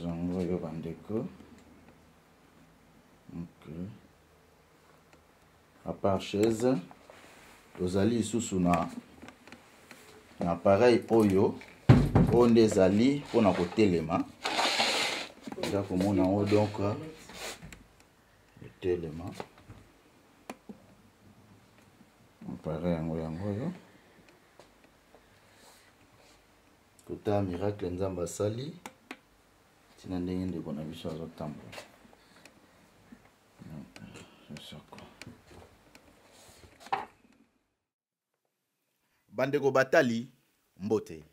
yango yo bandeko. Ok. À part chaise, tozali lisusu na appareil oyo onde ezali mpona kotelema. Eza komona yango donc etelema. Appareil yango yo. Kota miracle nzamba asali. Tina ndenge ndeko na biso azotambola. Bandeko batali mbote.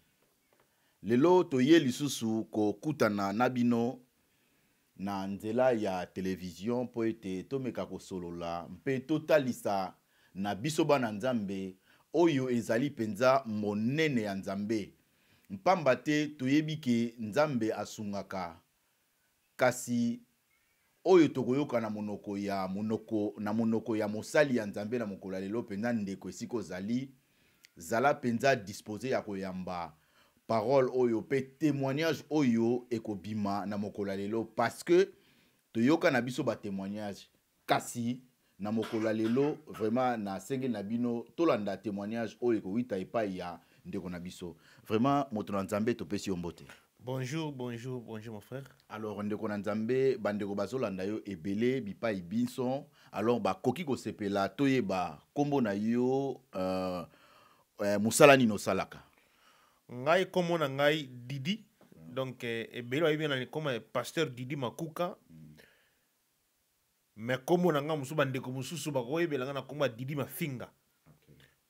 Lelo toye lisusu ko kutana na bino na nzela ya television po ete tomeka kosolola mpe totalisa na biso bana nzambe oyo ezali penza monene ya nzambe. Mpamba te toyebi ke nzambe asungaka kasi oyo tokoyoka na monoko ya mosali ya nzambe na mokolo lelo penza ndeko esiko zali zala penza disposé ya koyamba parole oyo pe témoignage oyo ekobima na mokolo lelo parce que toyoka na biso ba témoignage kasi na mokolo lelo vraiment na senge na bino tolanda témoignage oyo ekowita epai ya ndeko na biso vraiment moto na nzambe topesi yo mbote. Bonjour mon frère. Alors ndeko na nzambe bandeko bazolanda yo ebele bipai binso alors bakoki kosepela toyeba kombo na yo musala nino salaka. Ngai kombo na ngai Didi donc ebele oyebi na comme pasteur Didi Makuka. Mais kombo na nga musu bandeko mususu bakoyebela nga na kombo Didi Mafinga.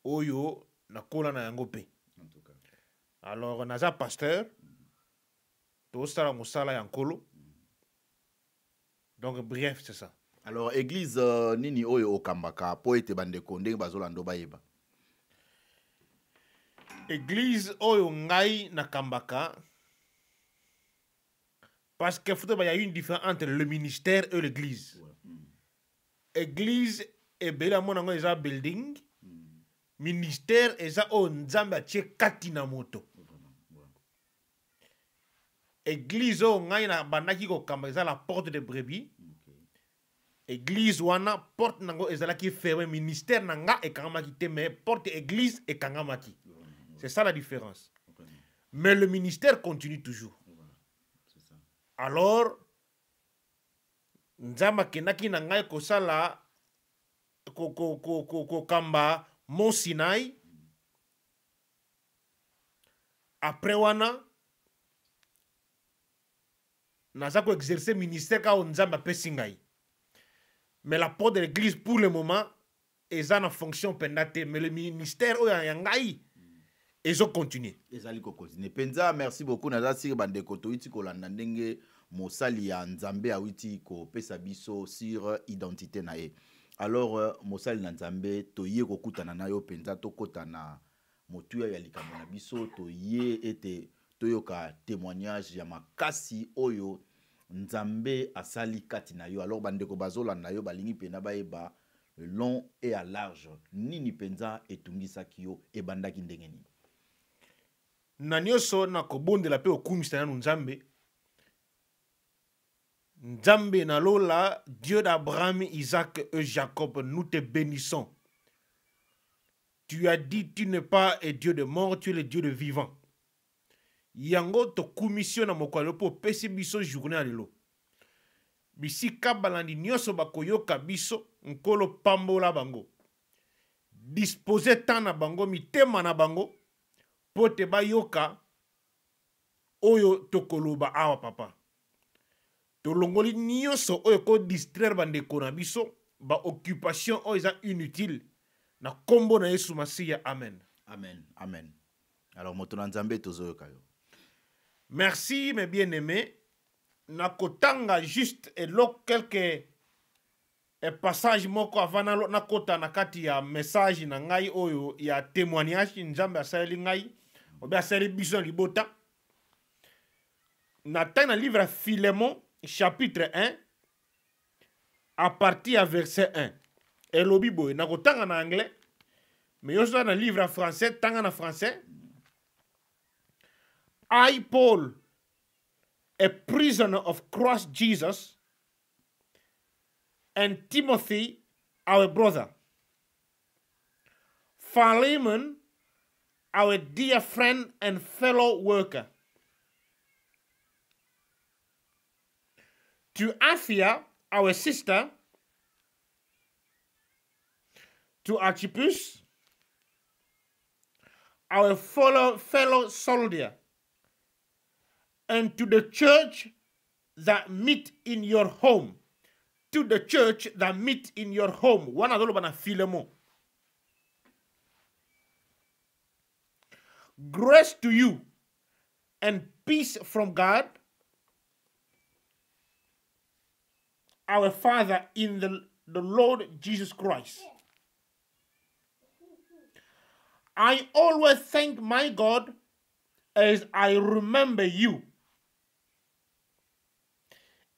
Oyo nakola na yango pe. Alors naza pasteur tosala musala ya nkolo. Donc bref c'est ça. Alors église nini oyo okambaka po ete bandeko ndenge bazolanda bayeba. Église oyo ngai na kambaka parce que il y a une différence entre le ministère et l'église. Église et bela monango eza building. Ministère eza o nzambe atie kati na moto. Église o ngai na bandaki ko kamba eza la porte de brebis. Église wana porte nango ezalaki fermé, ministère nanga ekangamaki te mais porte église ekangamaki. C'est ça la différence. Mais le ministère continue toujours. Alors nzamba kenaki na ngai ko sala ko kamba Mont Sinaï. Après wana naza ko exercer ministère ka nzamba pesi ngai. Mais la porte de l'église pour le moment est en fonction pendate mais le ministère oya ngai ezo continuer. Ezali ko continuer. Penza merci beaucoup naza sir bandeko toiti ko landa ndenge mosali ya nzambe awiti ko pesa biso sur identité na ye. Alors mosali na nzambe toye ko kutana na yo penza to kotana motuya ya likambo na biso toye ete toyoka témoignage ya makasi oyo nzambe asali kati na yo. Alors bandeko bazolanda yo balingi pena bayeba le long et à large nini penza etungisaki yo ebandaki ndenge nini. Na nyonso na kobondela pe okumisa na nzambe. Nzambe na lola, Dieu d'Abraham, Isaac et Jacob, nous te bénissons. Tu as dit, tu n'es pas un Dieu de mort, tu es le Dieu de vivant. Yango to commission na mokwalo po pesi biso journée alelo. Bisi kabalandi nyonso bakoyoka biso nkolo pambola bango. Disposer tant na bango mitema na bango po te bayoka oyo tokoloba awa papa. Tolongoli nyonso oyo ko distraire bandeko na biso ba occupation oyo eza inutile na kombo na Yesu Masiya. Amen. Amen. Amen. Alors moto na nzambe tozoyoka yo. Merci mes bien-aimés. Na kotanga juste quelques passages moko avant na kota na kati ya message na ngai oyo ya témoignage nzambe asali ngai obe asali biso libota. Na tana livre Philémon chapitre 1 à partir à verset 1. Et le Bible na kotanga na anglais mais yo dans livre français tanga na français. I Paul a prisoner of Christ Jesus, and Timothy, our brother. Philemon, our dear friend and fellow worker. To Aphia, our sister. To Archippus, our fellow soldier. And to the church that meet in your home. To the church that meet in your home. Wana dolo bana Philemon. Grace to you and peace from God, our Father in the Lord Jesus Christ. I always thank my God as I remember you.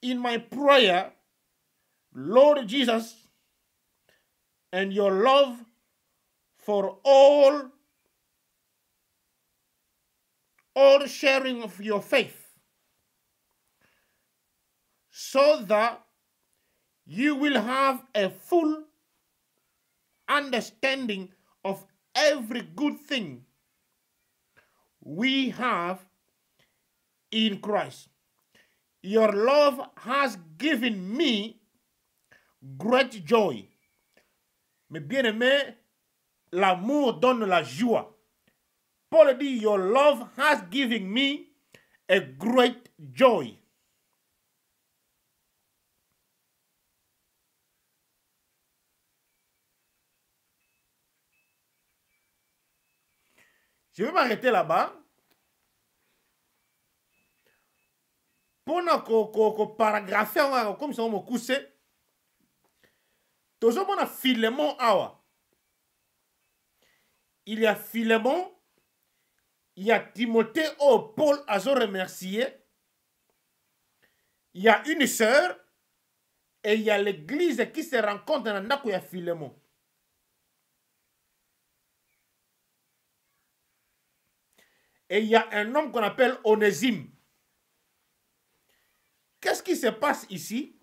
In my prayer, Lord Jesus, and your love for all sharing of your faith, so that you will have a full understanding of every good thing we have in Christ. Your love has given me great joy. Mes bien-aimés, l'amour donne la joie. Paul dit, your love has given me a great joy. Je vais m'arrêter là-bas. Pour nous paragrapher, comme ça, on me couche. Toujours, on a Philemon awa. Il y a Philemon, il y a Timothée, oh, Paul a remercié. Il y a une sœur, et il y a l'église qui se rencontre dans Ndako, il y a Philemon. Et il y a un homme qu'on appelle Onésime. Qu'est-ce qui se passe ici?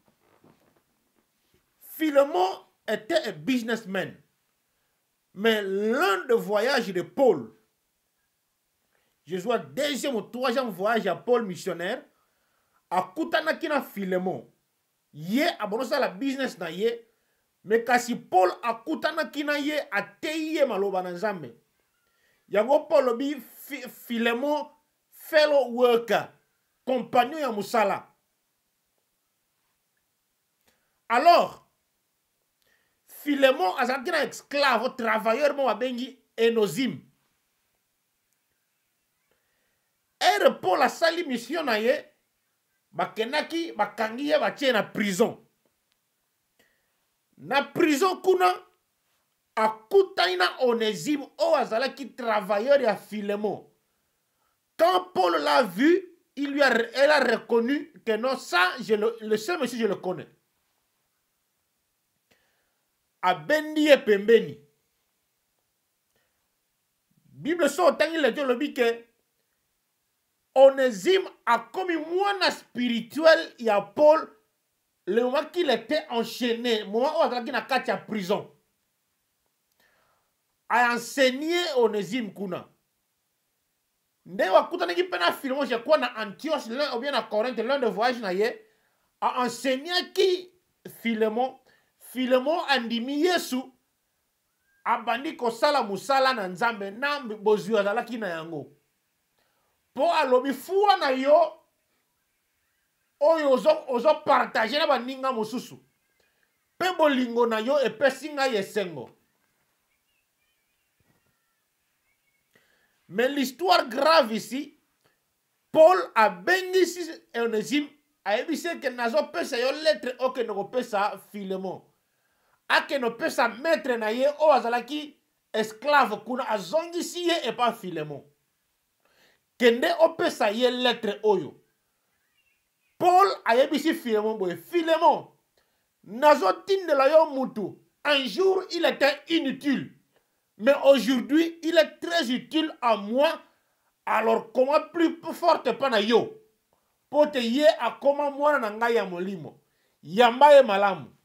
Philemon était un businessman. Mais l'un des voyages de Paul, je vois deuxième ou troisième voyage à Paul missionnaire, à Koutanakina Philemon. Yé abonosa la business na yé, mais kasi Paul a Koutanakina yé a teye maloba na nzambe. Yango Paul bi Philemon fellow worker, compagnon ya musala. Alors, Philemon a un esclave, travailleur, mon abengi, Onésime. Et Paul a sali mission na ye, bakenaki, bakangi ye, batie na prison. Na prison kuna, akutaina Onésime, o azalaki travailleur ya Philemon. Quand Paul l'a vu, elle a reconnu que non, ça, le seul monsieur, je le connais. Abendi et pembeni. Bible so tangi le Dieu le dit que Onésime a commis moine spirituel il y a Paul le moment qu'il était enchaîné, le moment où il a été en prison. A enseigné Onésime kuna. Nde wakuta ki pena Philemon je crois na Antioche ou bien à Corinthe l'un de voyage na ye a enseigné qui Philemon andimi Yesu abandi kosala musala na nzambe na bozwi azalaki na yango. Po alobi fuwa na yo oyo ozo partager na baninga mosusu. Pe bolingo na yo epesi ngai esengo. Mais l'histoire grave ici, Paul a bengi ici Onésime a évité que nazo pesa yo lettre o que no pesa Philemon. A que no pesa maître na ye o azalaki esclave kuna azongi si ye et pas Philemon. Kende o pesa ye lettre oyo. Paul a évité Philemon boy. Philemon nazo tindela yo mutu. Un jour il était inutile. Mais aujourd'hui, il est très utile à moi. Alors, comment plus forte pas na yo? pote ye akoma mwana na ngai ya molimo yamba ye malamu.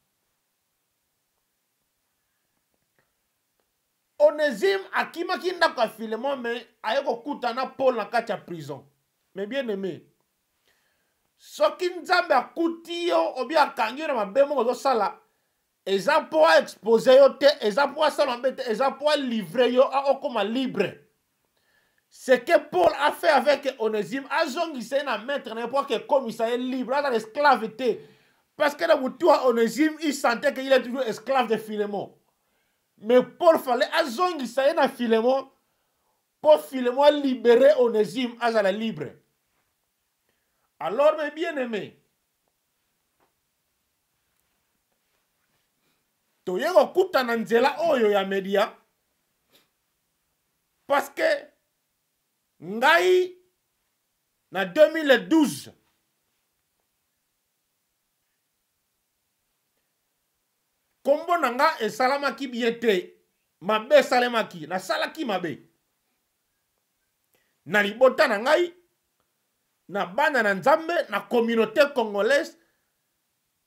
Onésime akimaki ndako ya Philémon me aye kokuta na Paul na kati ya prison. Mais bien aimé, soki nzambe akuti yo obi akangi yo na mabe moko ozosala eza mpo expose yo te, eza mpo asala mabe te, eza mpo livrer yo okoma libre. Ce que Paul a fait avec Onésime, azongisa na maître na pour que comme ça est libre, à l'esclave te. Parce que dans toi Onésime, il sentait qu'il est toujours esclave de Philémon. Mais Paul fallait azongisa na Philémon pour Philémon libérer Onésime azala libre. Alors mes bien-aimés, toye kokuta na nzela oyo ya media parce que ngai na 2012 kombo na nga esalamaki bien te, mabe esalemaki, nasalaki mabe na libota na ngai, na bana na nzambe, na communauté congolaise,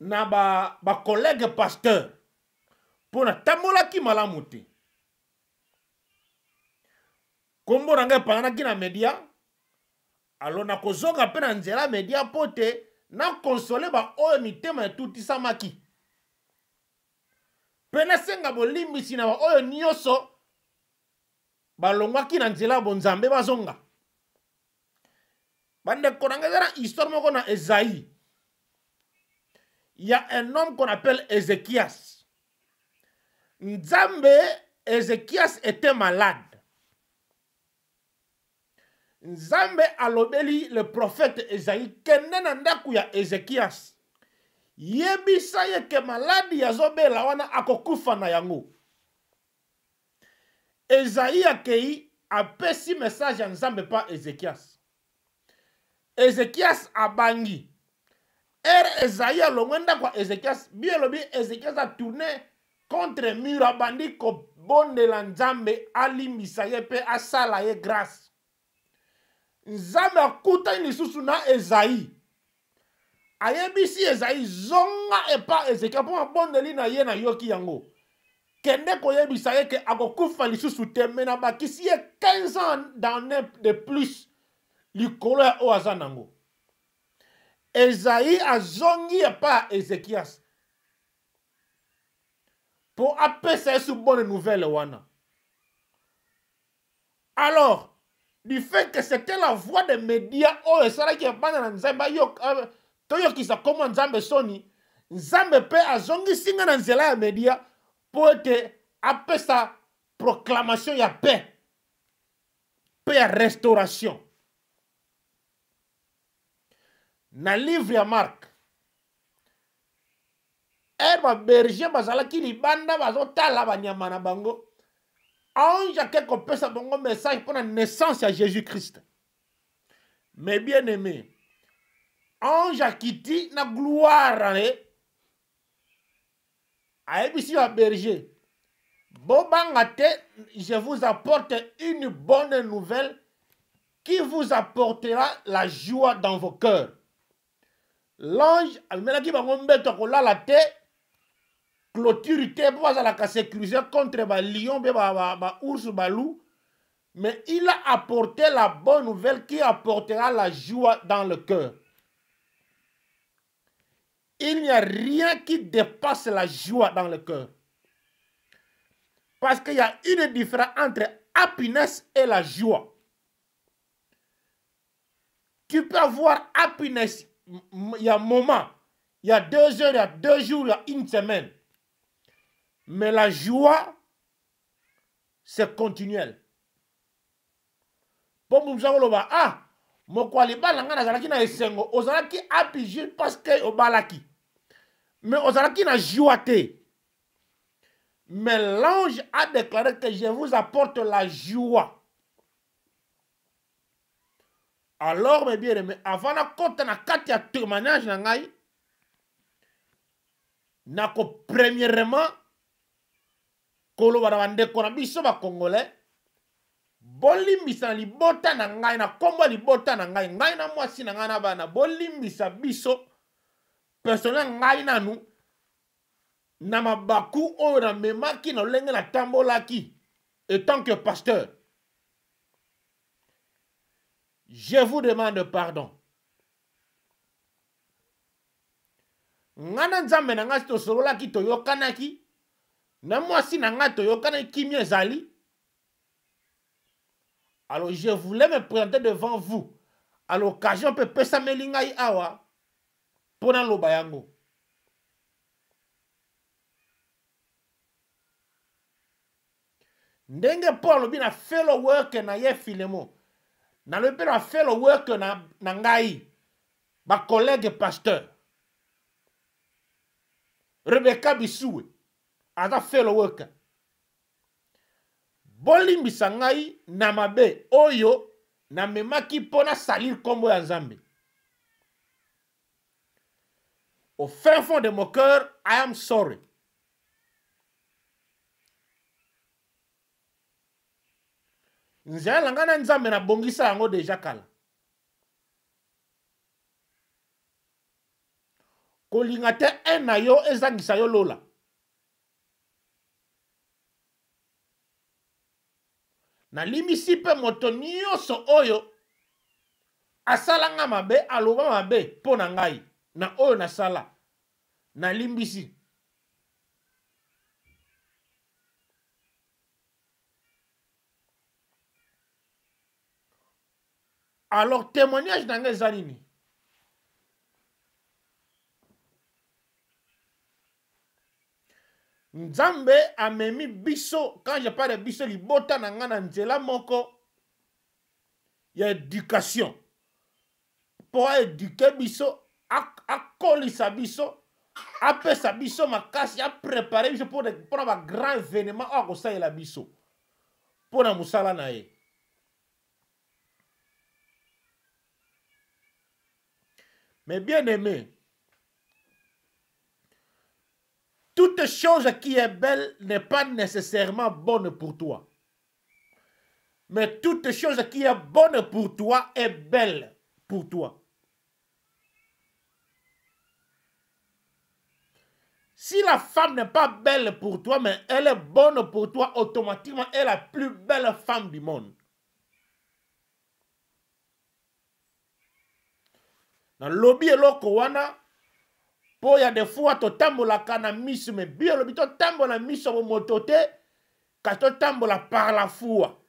na ba collègue pasteur, pour na tambolaki malamu te. Kombo na ngai epanganaki na media, alors na kozonga pe na nzela media pote na konsole ba oyo mitema etutisamaki. Pe na senga bolimbisi na ba oyo nyonso balongwaki na nzela bonzambe bazonga. Bande konanga na histoire moko na Esaïe. Il y a un homme qu'on appelle Ézéchias. Nzambe, Ézéchias était malade. Nzambe alobeli le prophète Esaïe kende na ndaku ya Ézéchias. Yebisa ye ke maladi ya zobela wana akokufa na yango. Esaïe akei apesi message ya Nzambe pa Ézéchias. Ézéchias abangi. Esaïe alongwenda kwa Ézéchias. Bielobi Ézéchias a tourné contre mur abandi ko bondela Nzambe alimbisa ye pe asala ye grâce. Nzambe akuta lisusu na Esaïe. Ayebisi Esaïe zonga epa Ézéchias po bondeli na ye na yoki yango. Kende koyebisa ye ke akokufa lisusu te mena bakisi ye 15 ans d'année de plus. Likolo ya oaza nango. Esaïe azongi epa Ézéchias. Pour apesa sous bonne nouvelle wana. Alors, du fait que c'était la voix des médias, oh, et ça là qui est pas dans Nzamba, toyo qui sa comment Nzambe soni, Nzambe pe azongi singa dans nzela ya média pour te apesa proclamation ya paix, paix ya restauration. Na livre ya Marc, ba berger bazalaki libanda bazotala banyama na bango. Ange a quelque pesa bongo message pour la naissance à Jésus-Christ. Mais bien aimé, ange a quitté na gloire a ebisi ba berger. Bobangate, je vous apporte une bonne nouvelle qui vous apportera la joie dans vos cœurs. L'ange almelaki bango mbeto kolala te. Clôture te pour la sécuriser contre ba lion ba ours ba loup, mais il a apporté la bonne nouvelle qui apportera la joie dans le cœur. Il n'y a rien qui dépasse la joie dans le cœur. Parce qu'il y a une différence entre happiness et la joie. Tu peux avoir happiness, il y a un moment, il y a 2 heures, il y a 2 jours, il y a une semaine. Mais la joie, c'est continuel. Pour nous dire, ah, mon kwaliba langa nazalaki na esengo, ozalaki happy juste parce que obalaki. Mais ozalaki na joie te. Mais l'ange a déclaré que je vous apporte la joie. Alors, mes bien-aimés, avant la côte na kati ya témoignage na ngai, nako premièrement, kolo bana bandeko na biso ba congolais bolimbisa na libota na ngai na kombo libota na ngai na mwasi na ngai na bana bolimbisa biso personnel ngai nanu na mabaku oyo na memaki na lenge na tambolaki et tant que pasteur. Je vous demande pardon. Ngana nzambe na ngai tosololaki toyokanaki na mwasi na ngai toyokanaki kimi ezali. Alors je voulais me présenter devant vous à l'occasion de pesa melingai awa pona loba yango. Ndenge Paul bi na fellow work na ye Philemon. Na le pe na fellow work na ngai ba collègue pasteur. Rebecca Bisoué aza fellow work. Bolimbisa ngai na mabe oyo na memaki pona salir kombo ya Nzambe. Au fin fond de mon cœur, I am sorry. Nzela ngana Nzambe na bongisa yango deja kala. Kolinga te en na yo ezangisa yo lola. Na limisi pe moto nyonso oyo asalanga mabe aloba mabe pona ngai na oyo na sala na limbisi. Alors témoignage na ngai zanini. Nzambe amemi biso, quand je parle de biso, libota na nga na nzela moko, y a éducation. Pour éduquer biso, akolisa biso, apesa biso makasi, a préparer biso pour un grand événement, ako sa la biso. Pour na musala na ye. Mais bien aimé, toute chose qui est belle n'est pas nécessairement bonne pour toi. Mais toute chose qui est bonne pour toi est belle pour toi. Si la femme n'est pas belle pour toi, mais elle est bonne pour toi, automatiquement, elle est la plus belle femme du monde. Dans le lobby et l'okowana, po ya des fois to tambola kana misu me bio lobi to tambola misu mo motote ka to tambola par la foi.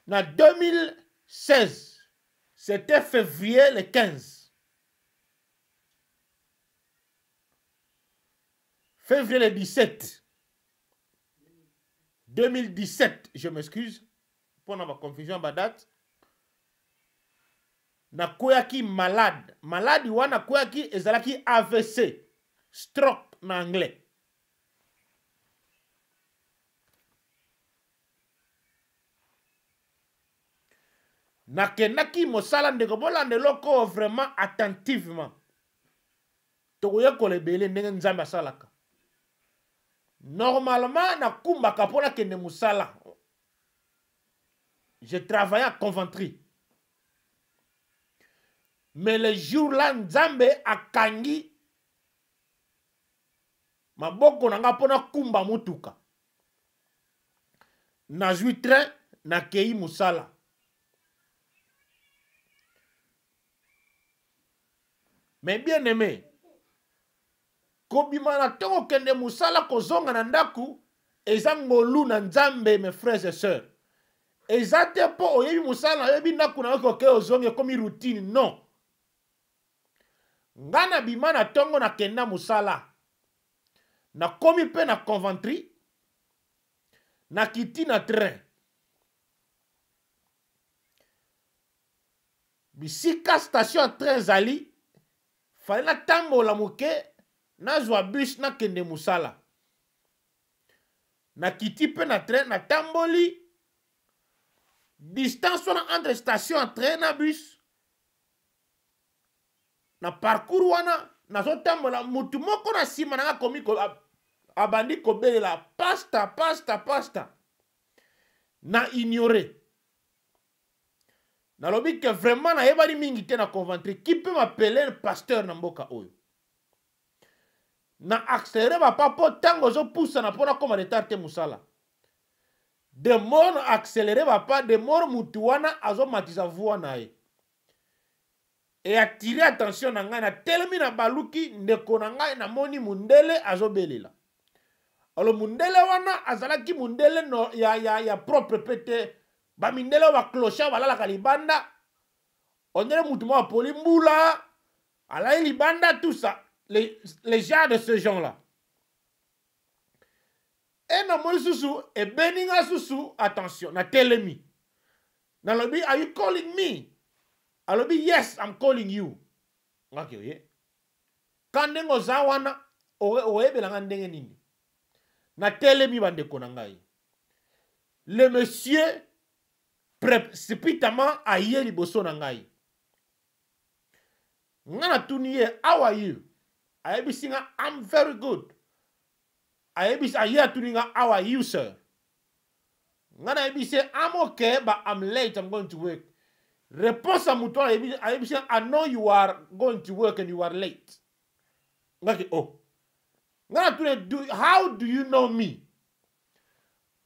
Na 2016, c'était février le 15. Février le 17. 2017, je m'excuse pour ma confusion ma date. Na koyaki malade. Malade wana koyaki ezalaki AVC. Stroke na anglais. Na kenaki mosala ndeko bolande loko vraiment attentivement. Tokoye kolebele ndenge Nzambe asalaka. Normalement na kumbaka pona kende musala. Je travaillais à Coventry. Mais le jour là, Nzambe akangi maboko nanga pona kumba mutuka. Na zwi train na kei musala. Mais bien aimé, kobima na tongo kende musala kozonga na ndaku, eza ngolu na Nzambe mes frères et sœurs. Ezate po oyebi musala oyebi ndaku na yoko ke ozonge komi routine, non. Ngana bima na tongo na kenda musala. Na komi pe na Coventry. Na kiti na train. Bisika station train zali. Fale na tambo la muke. Na zwa bus na kende musala. Na kiti pe na train na tamboli. Distance wana entre station train na bus. Na parcours wana na zo tambola mutu moko na sima na komi ko abandi kobelela pasta pasta pasta na ignoré nalobi que vraiment nayebani mingi te na conventre qui peut m'appeler pasteur na mboka oyo na accéléré bapa po ntango ozopusana mpona koma retard te mosala de mort na accéléré bapa de mort mutu wana azomatisa voix na ye e attiré attention na ngai natelemi na baluki ndeko na ngai namoni mundele azobelela alo mundele wana azalaki mundele no, ya propre pete bamindele baclochard balalaka libanda ondele mutu mo apoli mbula alai libanda tout ça les gens de ce genre là et namoni susu ebeninga susu attention na telemi nalobi are you calling me alobi yes I'm calling you ngaki oye kande ngoza wana oyebelanga ndenge nini na telemi bandeko na ngai le monsieur précipitamment aye liboso na ngai ngana tuni ye how are you ayebisinga I'm very good ayebisi aye atuninga how are you sir ngana ayebisi I'm okay but I'm late I'm going to work réponse à muto ayebisi I know you are going to work and you are late ngaki oh ngana tuni how do you know me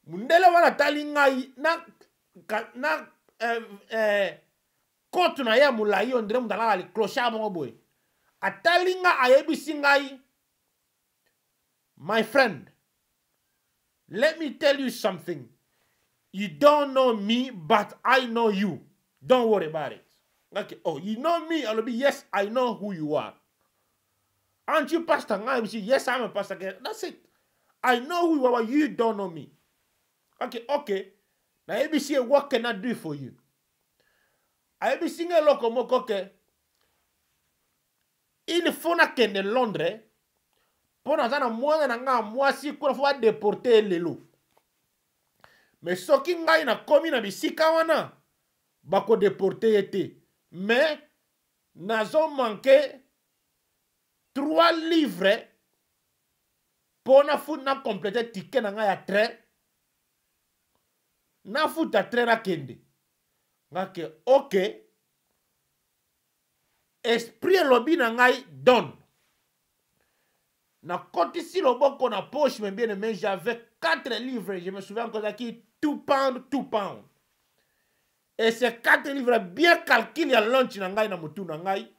mundele wana tali ngai na kotu na ya mulai ondre mudala ali clochard mo boy atali nga ayebisi ngai my friend let me tell you something you don't know me but I know you don't worry about it okay oh you know me I'll be yes I know who you are aren't you pastor ngai yes I'm a pastor that's it I know who you are but you don't know me okay na ABC what can I do for you ABC nge loko moko ke il faut na kende Londres pona zana mwana na nga mwasi kuna fo déporter lelo mais soki ngai na komi na bisika wana bako déporter ete mais nazo manquer 3 livres pona fu na compléter ticket na nga ya train na futa train na kende ngake ok esprit lobi na ngai donne na kotisi loboko na poche mais bien aimé j'avais 4 livres je me souviens encore qui 2 pounds et ces 4 livres bien calculés à lunch na ngai na mutu na ngai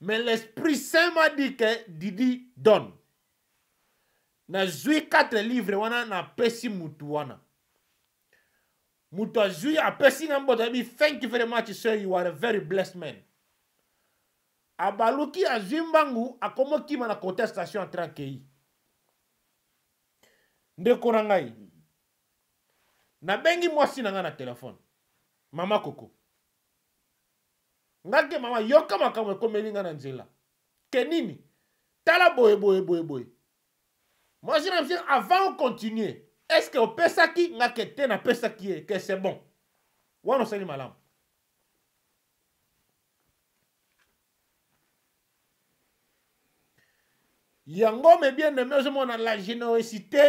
mais l'esprit saint m'a dit que Didi donne na zui 4 livres wana na pesi mutu wana mutu azui apesi nga mboto abi thank you very much sir you are a very blessed man abaluki azui mbangu akomokima na contestation entre akei ndeko na ngai nabengi mwasi na nga na telefone mama koko ngake mama yoka makambo ekomeli nga na nzela ke nini tala boye moi je me dis avant de continuer est-ce que au pesaki ngake te na pesaki que c'est bon wana sali malamu yango me bien aimé ozomona la générosité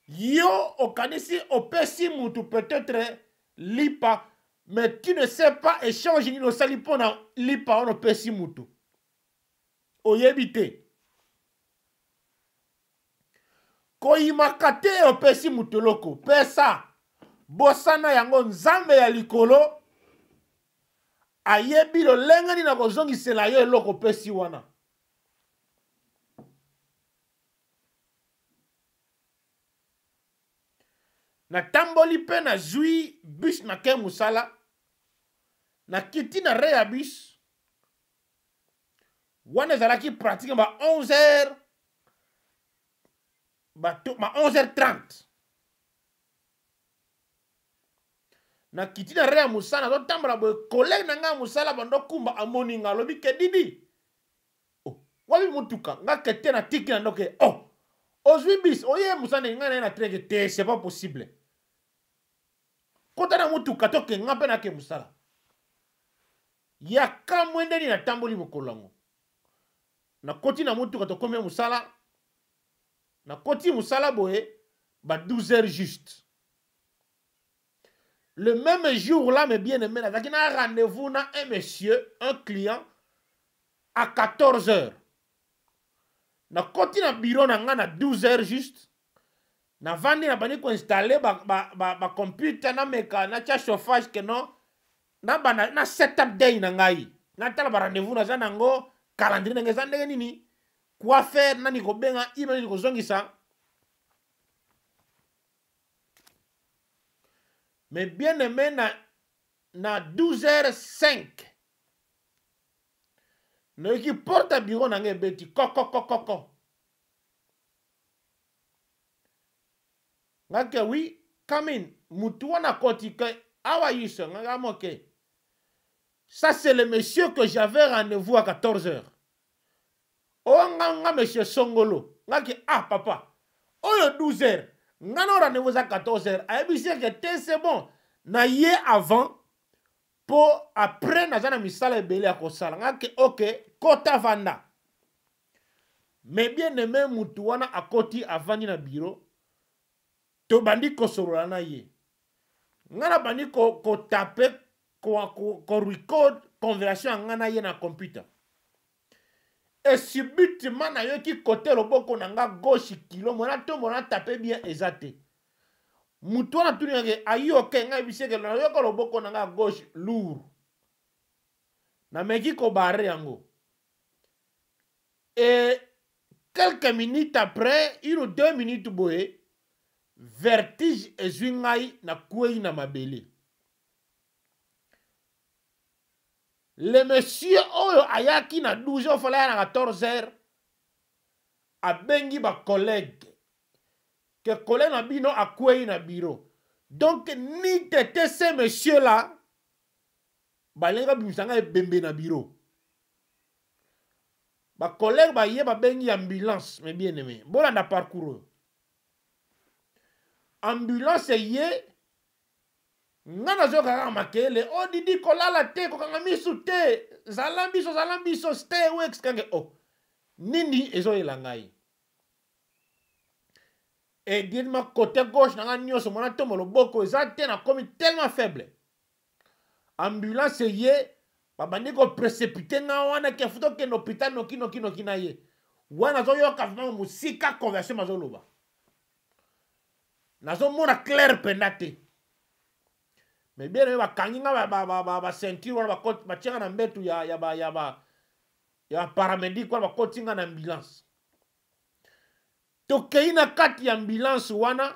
yo okanisi opesi mutu peut-être lipa mais tu ne sais pas échange ni osali mpona lipa wana opesi mutu oyebi te koyimaka te opesi mutu loko pesa bosana yango nzambe ya likolo ayebi lolenge nini na kozongisela yo eloko opesi wana natamboli mpe nazwi bus na ke mosala nakiti na re ya bus wana ezalaki pratique ba 11h ma 11h30 nakiti na re ya mosala nazotambola boye kolege na ngai ya mosala bandokumba amoni nga alobi ke Didi wabi mutuka nga kete na tiki na ndoke ozwi bis oye mosala ngai na na treke te c'est pas possible kota na mutuka toke nga mpe nake mosala yaka mwendeni natamboli mokolo yango nakoti na mutuka tokomi mosala Na koti musala boye, ba 12 heures juste. Le même jour là, mes bien-aimés, il y a un rendez-vous na un monsieur, un client, à 14 heures. Na koti na bureau na nga na 12 heures juste. Na vandi na bani ko installer ba computer na meka na cha chauffage que non. Na setup day na ngai. Na tala ba rendez-vous na zanango, calendrier na ngeza ndenge nini. Quoi faire na ni ko benga email ni ko zongisa. Mais bien aimé na 12h05. No qui porte bureau na nge beti koko. Ngake oui, come in. Mutu wana koti ke how are you sir? Ngaka ok. Ça c'est le monsieur que j'avais rendez-vous à 14h. Oh nga monsieur Songolo. Ngake ah papa. Oh 12h. Ngano rendez-vous à 14h. Aibisi que c'est bon. Na ye avant pour après na zana misala ebele ya kosala. Ngake ok, kota vanda. Mais bien aimé mutu wana akoti avandi na bureau. To bandi kosorola na ye. Ngana bandi ko tape ko record conversation ngana ye na computer. Et subitement na yo ki côté loboko na nga gauche kilo mona to mona tape bien exacté. Mutu wana tuni ngake ayi ok nga biseke na yo ko loboko na nga gauche lourd. Na meki ko barre yango. Et quelques minutes après, 1 ou 2 minutes boye, vertige ezwi ngai na kwei na mabele. Le monsieur oyo ayaki na 12 heures fala na 14 heures abengi ba collègue que collègue na bino akwei na bureau. Donc ni tete ce monsieur là balenga bimisanga ebembe na bureau. Ba collègue ba ye ba bengi ambulance mes bien-aimés. Bolanda parcours. Ambulance ye ngana zo kaka makele o didi kolala te ko kanga misu te zalambiso stay weeks kange o nini ezo elangai et dit ma côté gauche na nganyo so mona tombo loboko ezate na komi tellement faible. Ambulance ye babandi ko précipiter nga wana ke futo ke l'hôpital no kino na ye wana zo yo ka vraiment musika conversion mazoloba. Nazo mona clair pendate. Mais bien ba kanginga ba ceinture wala ba cote ba tchenga na mbetu ya paramédic wala ba kotinga na ambulance. To keina kati ambulance wana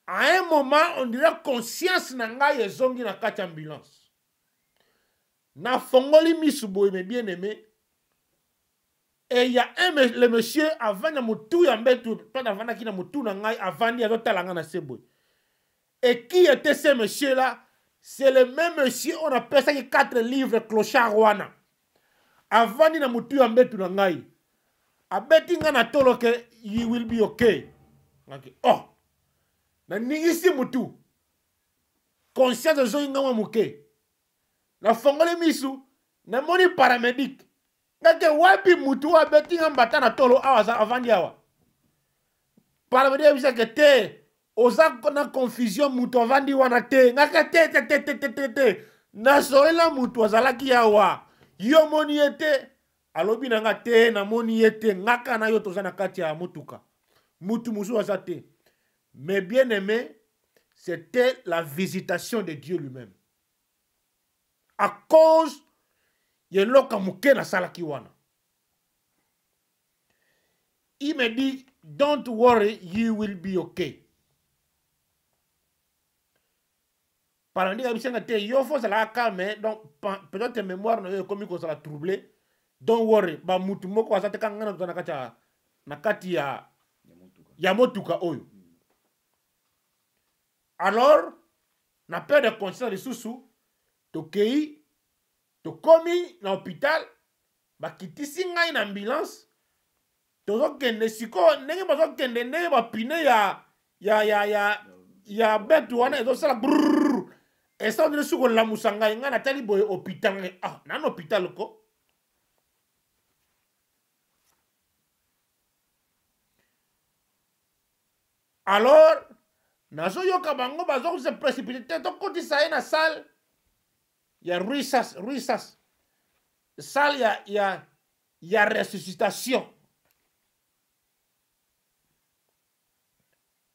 à un moment on dirait conscience na ngai ezongi na kati ambulance. Na fongoli misubo mais bien aimé. Et il y a le monsieur avant na mutu ya mbetu pas avant na kina mutu na ngai avant ya zotalanga na seboy. Et qui était ce monsieur là? C'est le même monsieur on appelle ça 4 livres clochard wana. Avant na mutu ya mbetu na ngai. Abeti nga na tolo ke you will be okay. Okay. Oh. Na ningisi mutu. Conscience zo nga muke. Na fongole misu na moni paramédic. Ngake wapi mutu wa beti nga mbata na tolo awa avandi awa. Paramédic bisa ke te oza na confusion mutu avandi wana te. Ngake te. Na soela mutu azalaki awa. Yo moni ete alobi na nga te na moni ete ngaka na yo toza na kati ya mutuka. Mutu musu azate. Mais bien aimé, c'était la visitation de Dieu lui-même. À cause de l'oka muke na salaki wana. Il me dit, don't worry, you will be okay. Par exemple, il y a calme, donc peut-être mémoire ne comme ça la troublé. Don't worry, ba mutu moko azate kangana na kati ya motuka oyo. Alors, na peur de conscience de sous to kei to komi na hôpital ba kitisi ngai na ambulance to zo kende siko ndenge ba zo kende ndenge ba pine ya betu wana ezo sala brrr esa ndele suko la musanga ngai na tali boye hôpital ah na hôpital ko Alors, nazoyoka bango bazo se précipiter to kotisa ye na salle ya ruisas salle ya ressuscitation.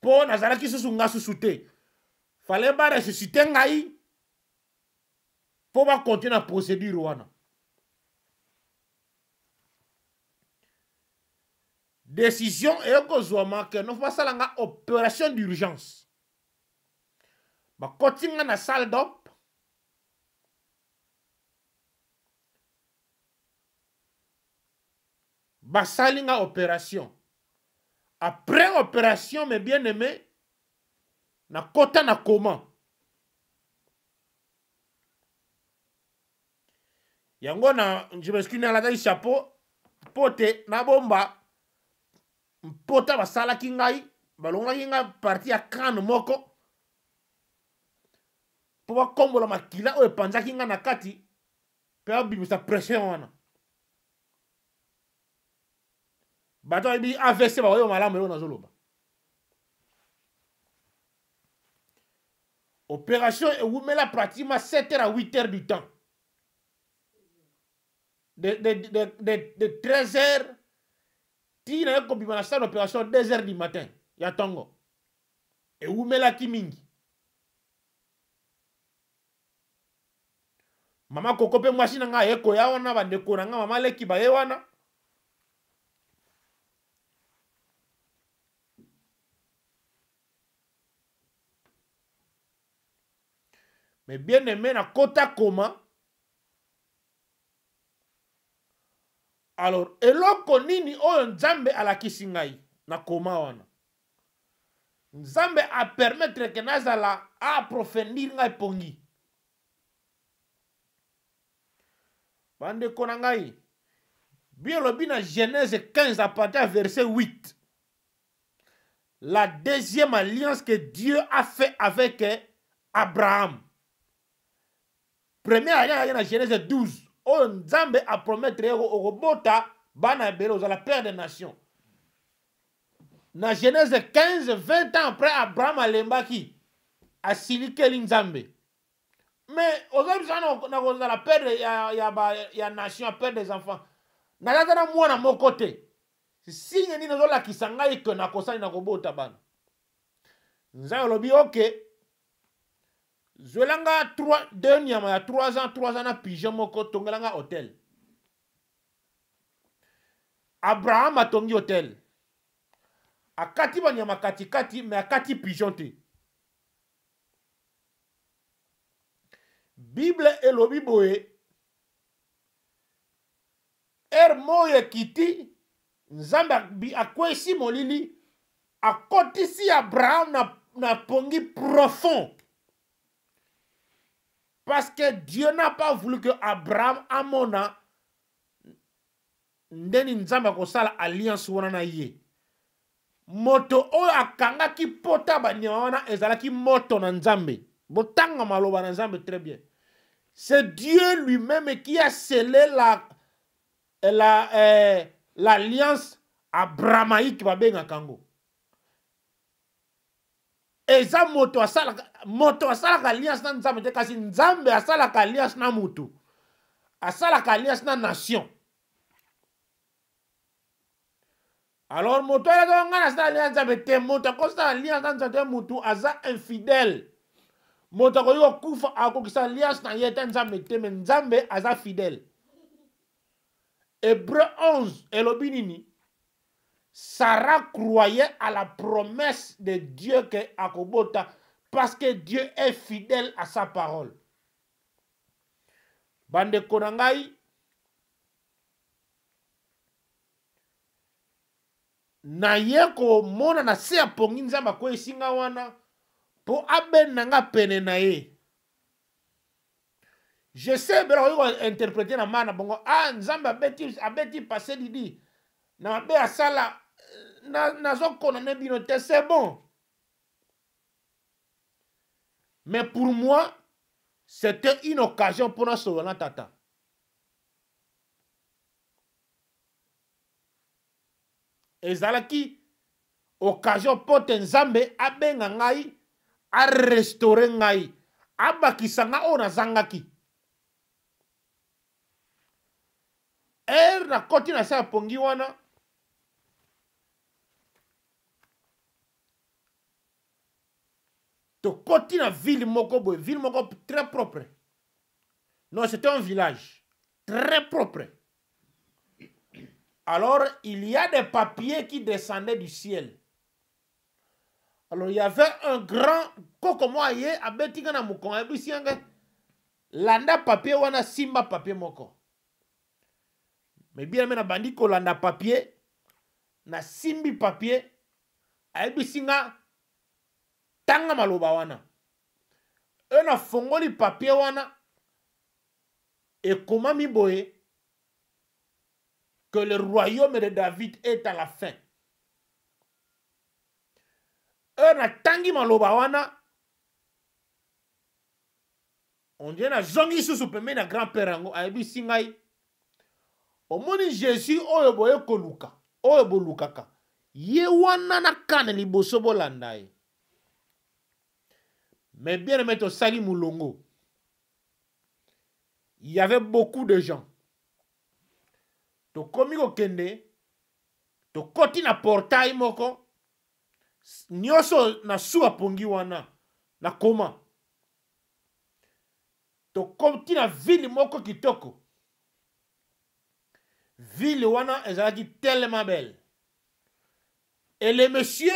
Po nazalaki susu nga susu te. Fallait ba ressusciter ngai po ba continuer na procédure wana. Décision et ekozwama ke no basalanga opération d'urgence. Ba kotinga na salle d'op. Basalinga opération. Après opération, mes bien-aimés, na kota na coma. Yango na je m'excuse na la chapeau pote na bomba pota basala kingai balonga kinga parti ya kan moko po ba kombola makila o epanza kinga na kati pe abimisa pression wana. Bato ebi AVC ba oyo malamu yo nazoloba. Opération et vous mettez pratiquement 7 heures à 8 heures du temps. De 13 heures, tu as une opération 2 heures du matin. Il y a tango. Et vous mettez la kimingi. Maman koko pe mwasi nga eko ya wana bandeko nga mama leki ba ye wana. Mais bien aimé na kota koma. Alors, eloko nini oyo nzambe alakisi ngai na koma wana. Nzambe a permettre que nazala a approfondir ngai pongi. Bande kona ngai. Bien lobi na Genèse 15 à partir du verset 8. La deuxième alliance que Dieu a fait avec Abraham. Première alliance dans Genèse 12. Oh, Nzambe a promettre au robota bana belo aux la père des nations. Dans Genèse 15, 20 ans après Abraham a lembaki a silike Nzambe. Mais aujourd'hui on a la père ya nation, a père des enfants. Na na moi na mon côté. Si ni nazo la kisanga iko na kosani na robota bana. Nzambe lobi OK. Zwelanga 2 nyama ya 3 ans na pigeon moko tongelanga hôtel. Abraham a tongi hôtel. Akati ba nyama kati mais akati pigeon te. Bible elobi boye. Moye kiti Nzambe akwesi molili akotisi Abraham na pongi profond. Parce que Dieu n'a pas voulu que Abraham amona ndeni Nzambe kosala alliance wana na ye. Moto oyo akanga ki pota banyama wana ezalaki moto na Nzambe. Botanga maloba na Nzambe très bien. C'est Dieu lui-même qui a scellé l'alliance abrahamaïque babenga kango. Eza moto asalaka alliance na Nzambe te kasi Nzambe asalaka alliance na mutu. Asalaka alliance na nation. Alors moto ya nga na alliance Nzambe te moto akosa alliance na Nzambe mutu aza infidèle. Moto ko kufa akokisa alliance na yete Nzambe te mais Nzambe aza fidèle. Hébreu 11 elobi nini? Sarah croyait à la promesse de Dieu que akobota parce que Dieu est fidèle à sa parole. Bande konangai na yeko mona na se apongi Nzambe ko esinga wana po abenanga pene na ye. Je sais bero interpréter na mana bongo Nzambe abeti passé didi na be asala nazo konane bino te c'est bon. Mais pour moi c'était une occasion pour nous sauver la tata. Ezalaki occasion pote nzambe abenga ngai arestore ngai abakisa nga oyo nazangaki na koti na se ya pongi wana tokoti na ville moko boye, ville moko très propre. Non, c'était un village très propre. Alors, il y a des papiers qui descendaient du ciel. Alors, il y avait un grand kokomoye abetinga na mukonga bisianga landa papier wana simba papier moko. Mais bien na bandi ko landa papier na simbi papier abisinga tanga maloba wana. Na fongoli papier wana et comment mi boye que le royaume de David est à la fin. Na tangi maloba wana on dit na zongi susu pembe na grand-père yango ayebisi ngai omoni Jésus oyo boye koluka oyo bolukaka ye wana na kane liboso bolanda ye. Mais bien aimé to sali mulongo, il y avait beaucoup de gens. To komi ko kende to koti na portail moko nyoso na suwa pongi wana na koma to koti na ville moko kitoko. Ville wana ezalaki tellement belle. Et le monsieur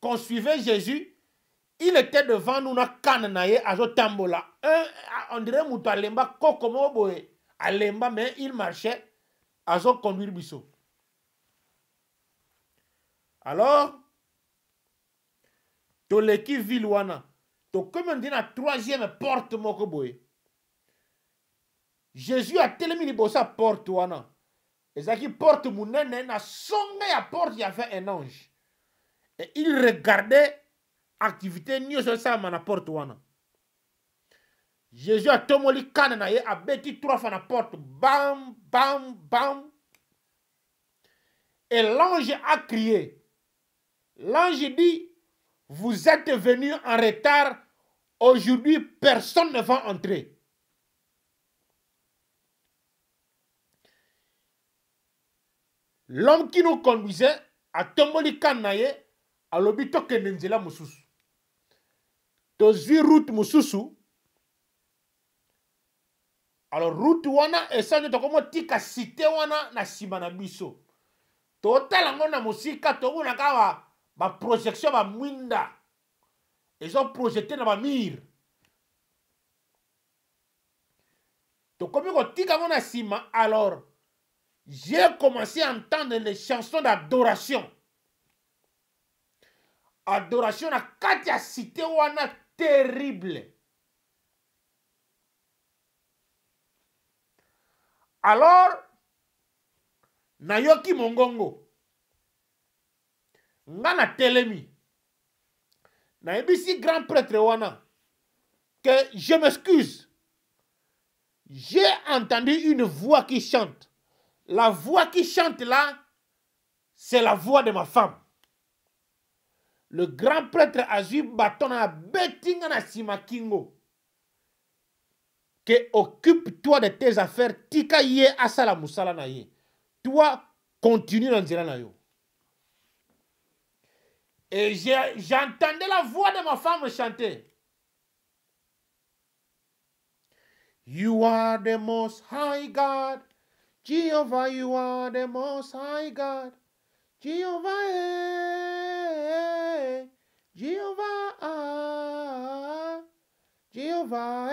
qu'on suivait Jésus, il était devant nous na kananaye azo tambola. On dirait muto alemba kokomo boye alemba, mais il marchait azo conduire biso. Alors to leki ville wana to comme on dit na troisième porte moko boye. Jésus a telemi libosa porte wana. Ezaki porte munene na songa ya porte y avait un ange. Et il regardait activité nyoso sa na porte wana. Jésus a tomoli kana na ye a beti 3 fois na porte, bam bam bam. Et l'ange a crié. L'ange dit: vous êtes venus en retard, aujourd'hui personne ne va entrer. L'homme qui nous conduisait a tomboli kanaye a lobito kenenzela mususu. Tozui route mususu. Alors route wana esanje tokomo tika cité wana na sima na biso. Totala ngona musika tobuna ka ba projection ba mwinda. Ils ont projeté na ba mur. Tokomi ko tika ngona sima. Alors j'ai commencé à entendre les chansons d'adoration. Adoration na kati ya cité wana terrible. Alors, nayoki mongongo. Ngana telemi. Naebisi grand prêtre wana. Que je m'excuse. J'ai entendu une voix qui chante. La voix qui chante là, c'est la voix de ma femme. Le grand prêtre a eu bâton à betinga na simakingo. Que occupe-toi de tes affaires. Tika ye asala musala na ye. Toi, continue dans nzela na yo. Et j'entendais la voix de ma femme chanter. You are the most high God. Jehovah, you are the most high God. Jehovah, Jehovah, Jehovah,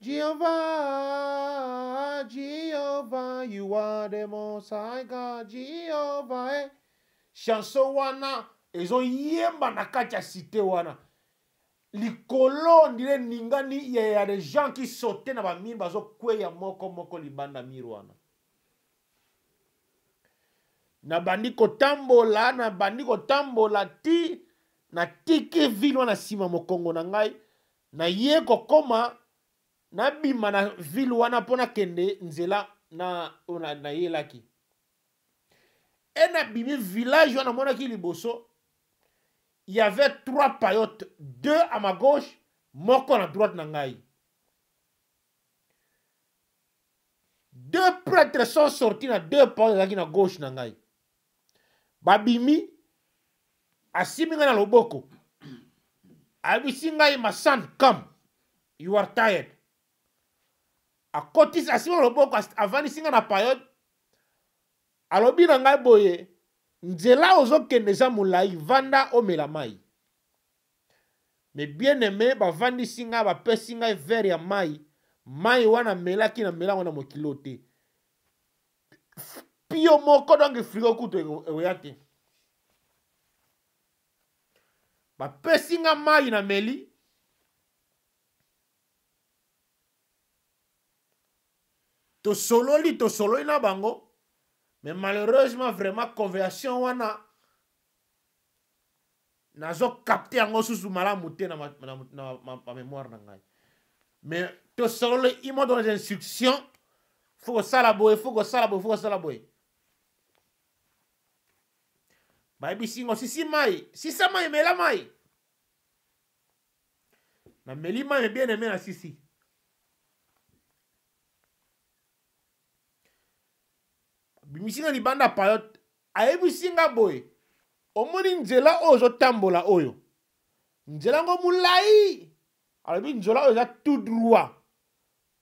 Jehovah, Jehovah, you are the most high God. Jehovah. Chanson wana, ils ont yemba na kacha cité wana. Likolo, on dirait ningani, il y a des gens qui sautaient dans la mine, bazo kweya moko moko libanda mirwana. Na bandi kotambola, na bandi kotambola ti, na tiki ville wana sima mokongo na ngai, na ye kokoma, na bima na ville wana pona kende nzela na ye laki. Un abîmé village, on a mon qui liboso. Il y avait 3 payotes, 2 à ma gauche, moko à droite nangai. 2 prêtres sont sortis dans 2 payotes à gauche nangai. Babimi, asiminga na loboko. Abisinga my son, come. You are tired. A kotis asiminga na loboko, avani singa na payote. Alobi na ngai boye. Nzela ozokende za mulai vanda omela mai. Mais bien aimé ba vandi singa ba pesinga verre ya mai. Mai wana melaki na mela wana mokilo te. Pio moko donc frigo kuto oyate. Ba pesinga mai na meli. To sololi na bango. Mais malheureusement, vraiment, conversion wana nazo capté yango susu malamu te na ma mémoire na ngai. Mais to solo il m'a donné des instructions. Faut que ça la boye, faut que ça la boye, faut que ça la boye. Ba bisingo si mai, si ça mai mela mai. Na meli mai bien aimé na sisi. Bimisina libanda payot ayebisinga boy omoni nzela ozo tambola oyo nzela ngo mulai alobi nzela oyo za tout droit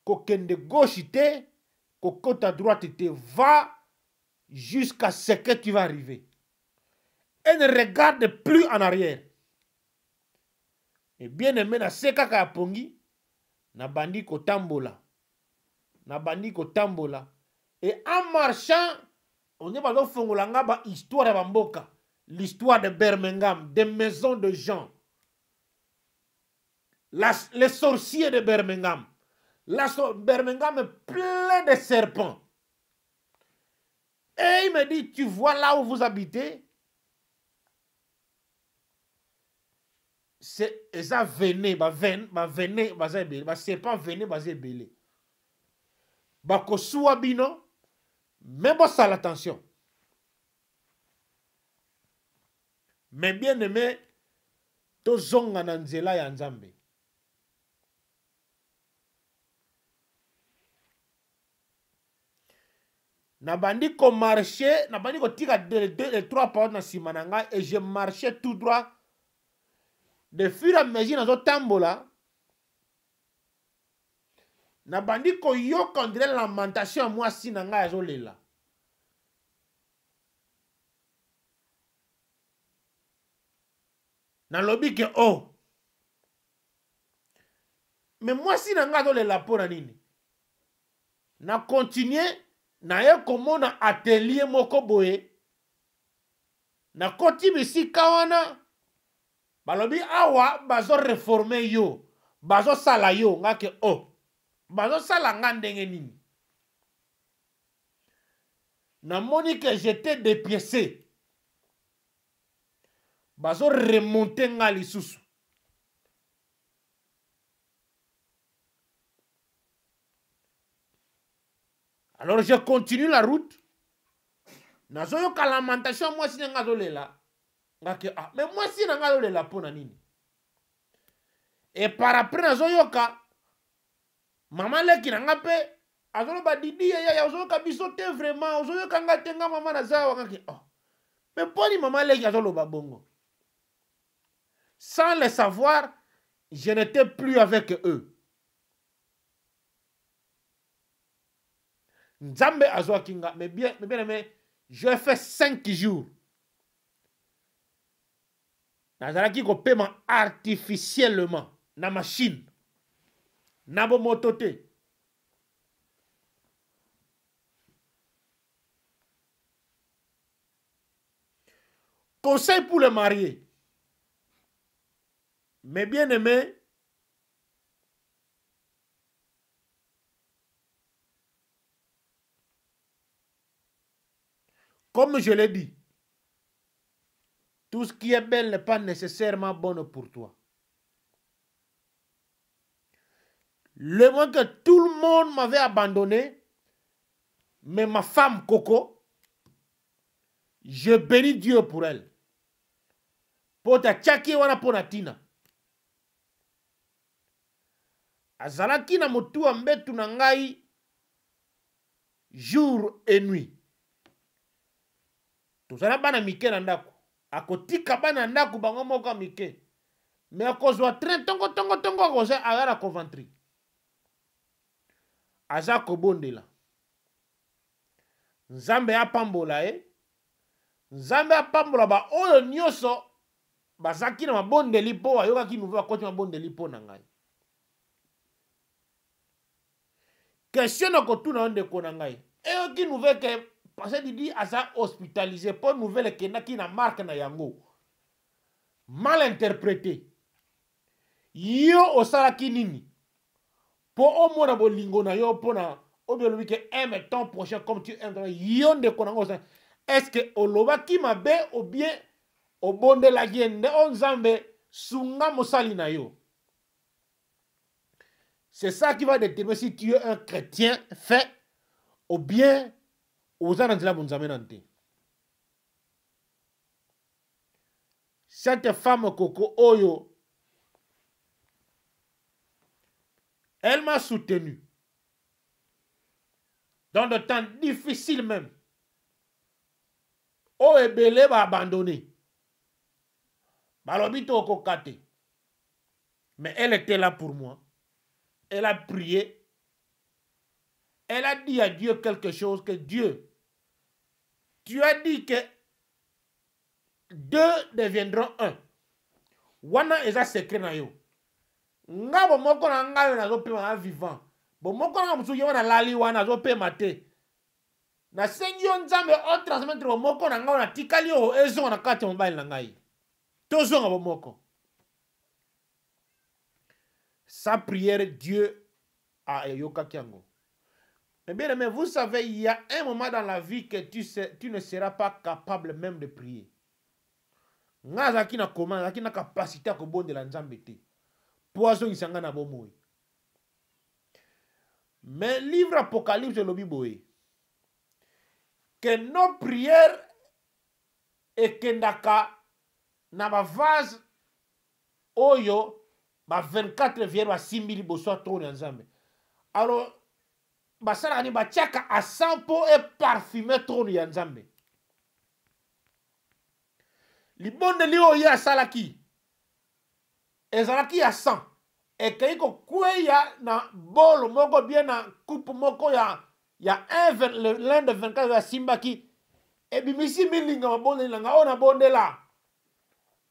kokende gauche te kokota droite te va jusqu'à ce que tu vas arriver et ne regarde plus en arrière. Et bien aimé na seka ka pongi na bandi kotambola et en marchant, on est pas dans l'histoire de Bamboka, l'histoire de Birmingham, des maisons de gens, les sorciers de Birmingham. Birmingham est plein de serpents. Et il me dit, tu vois là où vous habitez? C'est ça venez, serpent venez, belé. Bako suabino. Mais bon, ça l'attention. Mais bien aimé, to zonga na nzela ya nzambe. Na bandi ko marcher, na bandi ko tika les 3 pas na simananga et je marchais tout droit. De fur et à mesure na zo tambola. Na bandi ko yo kondre lamentation moi si na nga zo lela. Na lobi ke oh. Mais moi si na nga zo lela pona nini. Na continuer na ye komona atelier moko boye. Na koti bisi kawana. Balobi awa bazo reformer yo. Bazo sala yo nga ke oh. Bazo sala nga ndenge nini. Na moni que j'étais dépiécé. Bazo remonter nga lisusu. Alors je continue la route. Nazo yo ka lamentation moi si nga zo lela. Nga ke ah mais moi si nga zo lela pona nini. Et par après nazo yo ka maman leki na nga pe azolo ba didi ya azolo ka biso te vraiment azolo ka nga tenga maman na za wa ke oh mais poni maman leki azolo ba bongo sans le savoir je n'étais plus avec eux. Nzambe azwa kinga mais bien j'ai fait 5 jours nazalaki ko paiement artificiellement na machine. Nabo motote. Conseil pour les mariés. Mes bien-aimés, comme je l'ai dit, tout ce qui est belle n'est pas nécessairement bon pour toi. Le moment que tout le monde m'avait abandonné, mais ma femme Coco, Je bénis Dieu pour elle. Pota tchaki wana pona tina. Azalaki na motu mbetu na ngai jour et nuit. Tozala bana mike na ndako. Akotika bana ndako bango moko mike. Mais akozwa train tongo akoza agara Coventry. Aza kobondela. Nzambe apambola Nzambe apambola ba oyo nyoso bazaki na mabondeli po ayokaki nouveau akoti mabondeli po na ngai. Question na kotuna ondeko na ngai. Eyoki nouvelle ke parce que dit asa hospitalisé pour nouvelle kendaki na marque na yango. Mal interprété. Yo osalaki nini? Po omona bolingo na yo pona obelobi ke aime ton prochain comme tu aimes yo ndeko na ngo. Est-ce que olobaki mabe ou bien obonde la gende onzambe sunga mosali na yo? C'est ça qui va déterminer si tu es un chrétien fait ou bien cette femme Coco Oyo, elle m'a soutenu dans des temps difficiles même. Oh, Ebele va abandonner. Balobito kokate. Mais elle était là pour moi. Elle a prié. Elle a dit à Dieu quelque chose que Dieu, tu as dit que deux deviendront un. Wana eza secret na yo. Nga bomoko na nga na zo pe ma vivant. Bomoko na musu yo na lali wana zo pe mate. Na sengi yo nzambe o transmettre bomoko na nga na tikali yo ezo na kati mobile na ngai. Tozo nga bomoko. Sa prière, Dieu a yoka kiango. Mais bien aimé, vous savez, il y a un moment dans la vie que tu ne seras pas capable même de prier. Ngazaki na comment, ngazaki na capacité à kobonde la nzambe te. Poison isanga na bomoy. Mais livre Apocalypse lobi boye. Que nos prières et kendaka na ba vase oyo ba 24 vierges ba 6000 boso trône nzambe. Alors basala ni batiaka à 100 po et parfumé trône ya nzambe. Libonde li oyo asalaki ezalaki ya 100 ekei ko kweya na bolo moko bien na coupe moko ya l'un de 24 ya simbaki ebimisi milinga mabonde langa ona bondela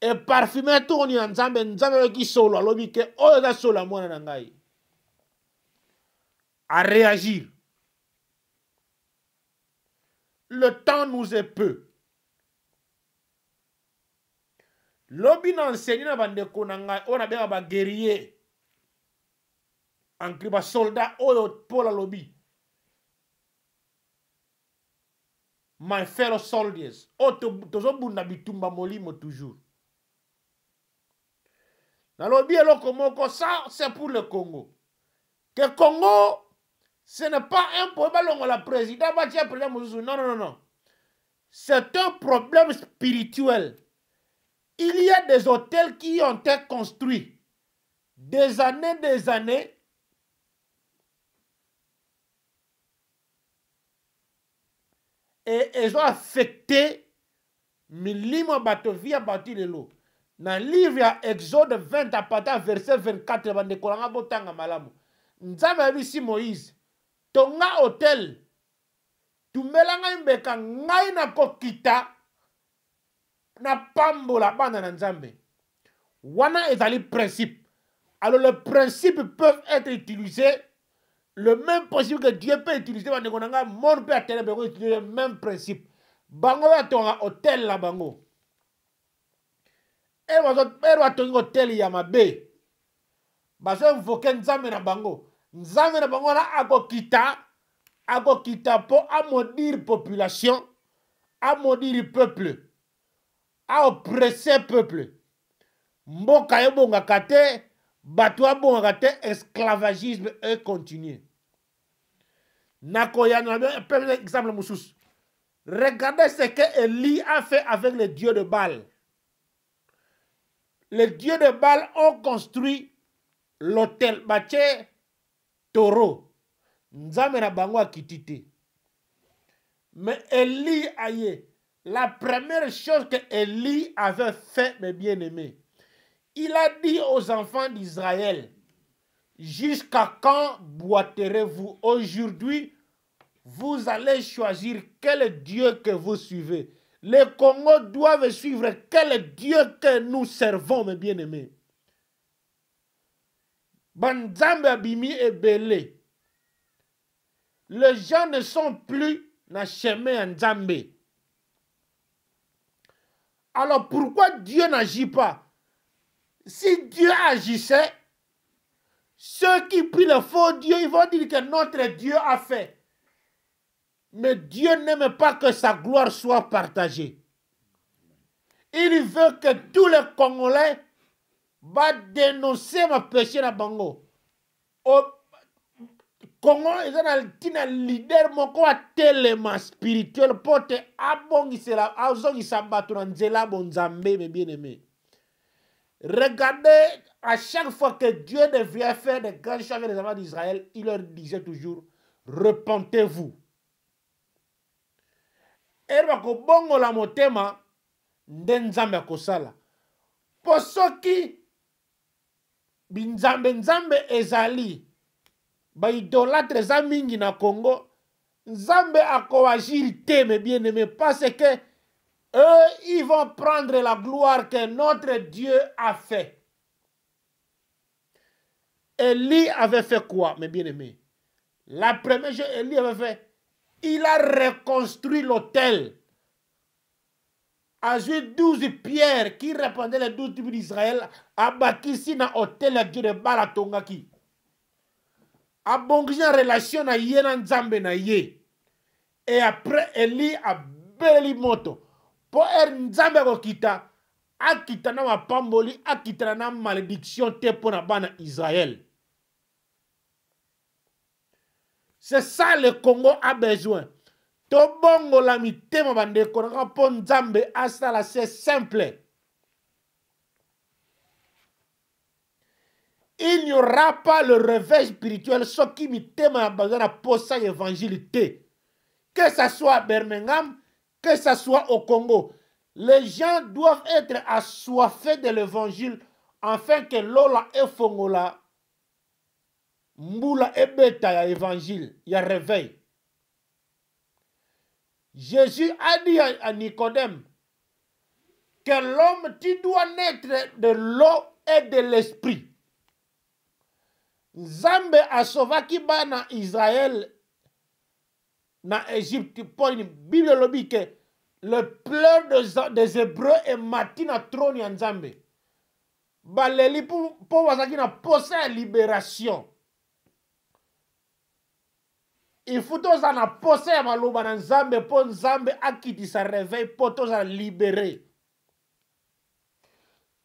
e parfumé trône ya nzambe nzambe ki solo alobi ke oyo za solo mwana na ngai à réagir. Le temps nous est peu. Lobi na enseigné na bandeko na ngai on a bien ba guerrier en kriba soldat oyo Paul lobi. My fellow soldiers, tozo bunda bitumba molimo toujours. Na lobi eloko moko ça c'est pour le Congo. Que Congo ce n'est pas un problème la président non. C'est un problème spirituel. Il y a des hôtels qui ont été construits des années et ils ont affecté milimo batovi à bâtir de l'eau. Dans le livre Exode 20 à partir verset 24 bande kolanga botanga malamu. Nzambe bisi Moïse tonga hôtel tumelanga mbeka ngai na kokita na pambola bana na nzambe. Wana ezali principe. Alors les principes peuvent être utilisés le même principe que Dieu peut utiliser bande konanga mon peut atteindre utiliser le même principe. Bango ya tonga hôtel la bango. E wa tonga hôtel ya mabe. Baso invoquer nzambe na bango. Nzambe na bango na akokita po à maudire population, à maudire peuple, à oppresser peuple. Mboka yebonga kate, batwa bonga kate, esclavagisme et continue. Nakoya na exemple musus. Regardez ce que Élie a fait avec les dieux de Baal. Les dieux de Baal ont construit l'autel Baché Taureau. Nzambe na bango akitite. Mais Élie aïe, la première chose que Élie avait fait, mes bien-aimés, il a dit aux enfants d'Israël, jusqu'à quand boiterez-vous? Aujourd'hui, vous allez choisir quel Dieu que vous suivez. Les Congos doivent suivre quel Dieu que nous servons, mes bien-aimés. Banzambe abimi et belé. Les gens ne sont plus dans le chemin Nzambe. Alors pourquoi Dieu n'agit pas? Si Dieu agissait, ceux qui prient le faux Dieu, ils vont dire que notre Dieu a fait. Mais Dieu n'aime pas que sa gloire soit partagée. Il veut que tous les Congolais va dénoncer ma péché na bango. Au Congo, ils ont un leader moko a tellement spirituel pour te abongisela, azongisa bato na nzela bonzambe, mes bien-aimés. Regardez, à chaque fois que Dieu devait faire des grandes choses avec les enfants d'Israël, il leur disait toujours, repentez-vous. Et bako bongo la motema, ndenzambe akosala. Po soki binzambe nzambe ezali, ba idolâtre eza mingi na Congo, nzambe akoagir te, mes bien-aimés, parce que eux, ils vont prendre la gloire que notre Dieu a fait. Élie avait fait quoi, mes bien-aimés? La première chose Élie avait fait, il a reconstruit l'autel. A joué 12 pierres qui répandaient les 12 tribus d'Israël, a bâti ici dans l'hôtel de Dieu de Bala Tongaki. A bongé en relation na yé na nzambe na yé. Et après, Élie a beli moto. Pour nzambe ko kita, a kita na mapamboli, a kita na malédiction te pour na bana Israël. C'est ça le Congo a besoin. Tobongo la mitema bande konanga po nzambe asala, c'est simple. Il n'y aura pas le réveil spirituel ce qui mitema bazana posa évangile te. Que ça soit à Birmingham, que ça soit au Congo, les gens doivent être assoiffés de l'évangile afin que lola e fongola mbula e beta ya évangile, ya réveil. Jésus a dit à Nicodème que l'homme, tu dois naître de l'eau et de l'esprit. Nzambe a sauvé bana Israël na Égypte pour une Bible lobi que le pleur des Hébreux est matin à trône ya Nzambe. Baleli pour wazaki na posa libération. Il faut tous en poser à maloba na Nzambe pour Nzambe akiti sa réveil pour tous en libérer.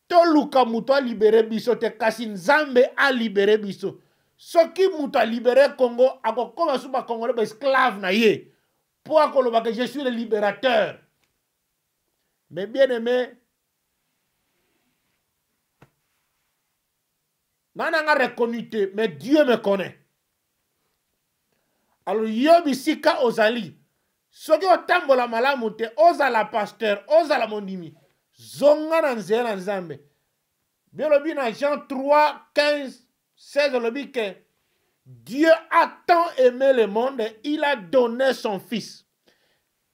To luka muto a libéré biso te kasi Nzambe a libéré biso. Soki muto a libéré Congo ako koma suba Congolais ba esclave na ye. Pour akoloba que je suis le libérateur. Mais bien aimé, nananga reconnu te, mais Dieu me connaît. Alors, yobi sika ozali. Soki otambola malamu te, ozala pasteur, ozala mondimi. Zonga na nzela nzambe. Bien lobi na Jean 3, 15, 16, lobi que Dieu a tant aimé le monde, il a donné son fils.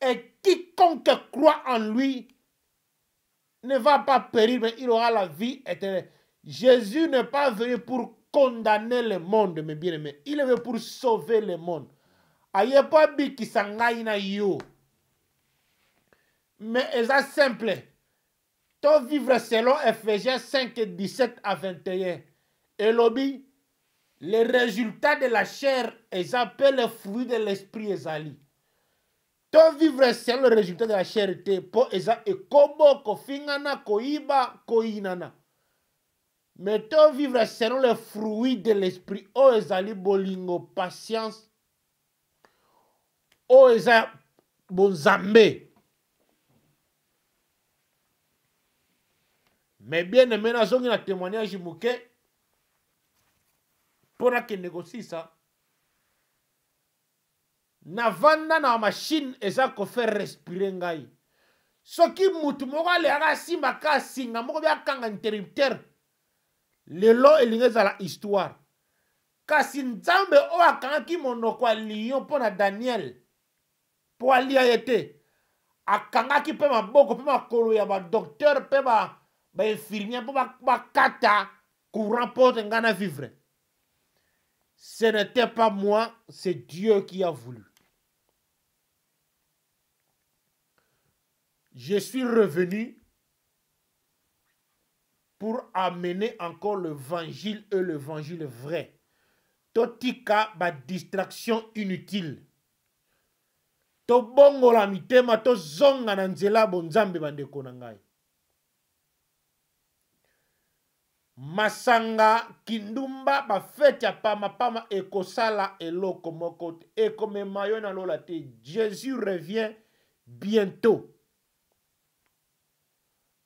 Et quiconque croit en lui ne va pas périr, mais il aura la vie éternelle. Jésus n'est pas venu pour condamner le monde, mes bien-aimés. Il est venu pour sauver le monde. Aye pas bi qui s'engagne na yo. Mais c'est simple. To vivre selon Ephésiens 5, 17 à 21. Et lobby, les résultats de la chair, ils appellent les fruits de l'esprit ezali. To vivre selon le résultat de la chair, pour eza ekobo ko fingana ko iba ko inana. Mais to vivre selon les fruits de l'esprit, o ezali bolingo, patience, o eza bonzambe. Mais bien aimé, na zongi na témoignage mouké pour que négocie ça. Na vanda na machine eza ko faire respirer ngai. Soki mutu moko alega simba ka singa moko bia kanga interrupteur. Lelo elingeza la histoire. Kasi nzambe o akangaki monoko ya lion pona Daniel. Po alia yete. Akangaki pe maboko pe makolo ya ba docteur pe ba infirmier po ba kata courant pour ngana vivre. Ce n'était pas moi, c'est Dieu qui a voulu. Je suis revenu pour amener encore l'évangile et l'évangile vrai. Totika ba distraction inutile. To bongo la mitema to zonga na nzela bonzambe bandeko na ngai. Masanga kindumba ba fete ya pama ekosala eloko moko te ekomema yo na lola te. Jésus revient bientôt.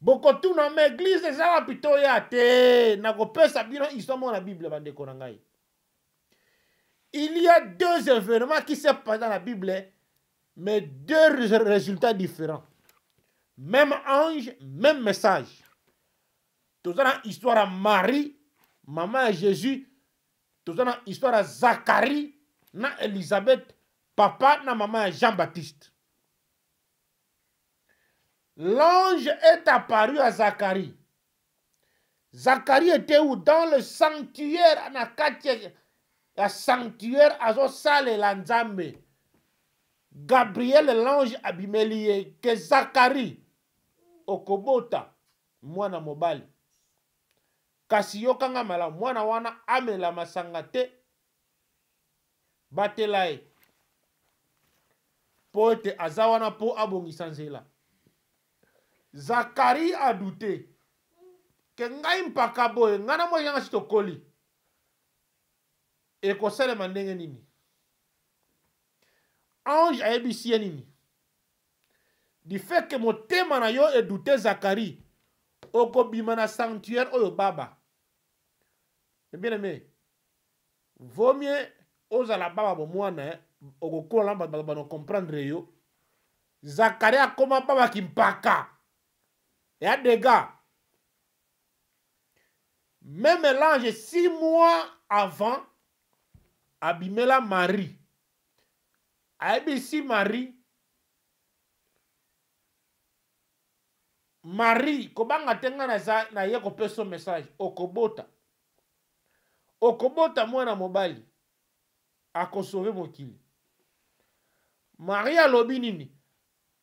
Bokotu na me église eza wapito ya te na kopesa bino isomo na Bible bandeko na ngai. Il y a deux événements qui se passent dans la Bible, mais deux résultats différents. Même ange, même message. Tout ça dans l'histoire de Marie, maman de Jésus. Tout ça dans l'histoire de Zacharie, na Elisabeth, papa na maman de Jean-Baptiste. L'ange est apparu à Zacharie. Zacharie était où? Dans le sanctuaire, na quartier. Le sanctuaire azo sale la nzambe. Gabriel l'ange abimelie que Zacharie okobota mwana mobali. Kasi yo kanga mala mwana wana amela masanga te batela e. Po ete aza wana po abongisa nzela. Zacharie a douté ke ngai mpaka boye ngana mo yanga sitokoli. Et qu'on sait le nini. Ange a ébissi nini. Du fait que mon thème na yo est douté Zacharie. Oko bimana sanctuaire oyo baba. Bien aimé. Vaut mieux oza la baba bo mwana oko kola ba no comprendre yo. Zacharie a koma baba kimpaka. Et a des gars. Même l'ange 6 mois avant abimela Marie. Abisi Marie. Marie, kobanga tenga na ye ko peso message. Okobota. Okobota mwana mobali. Akosove mokili. Marie alobi nini?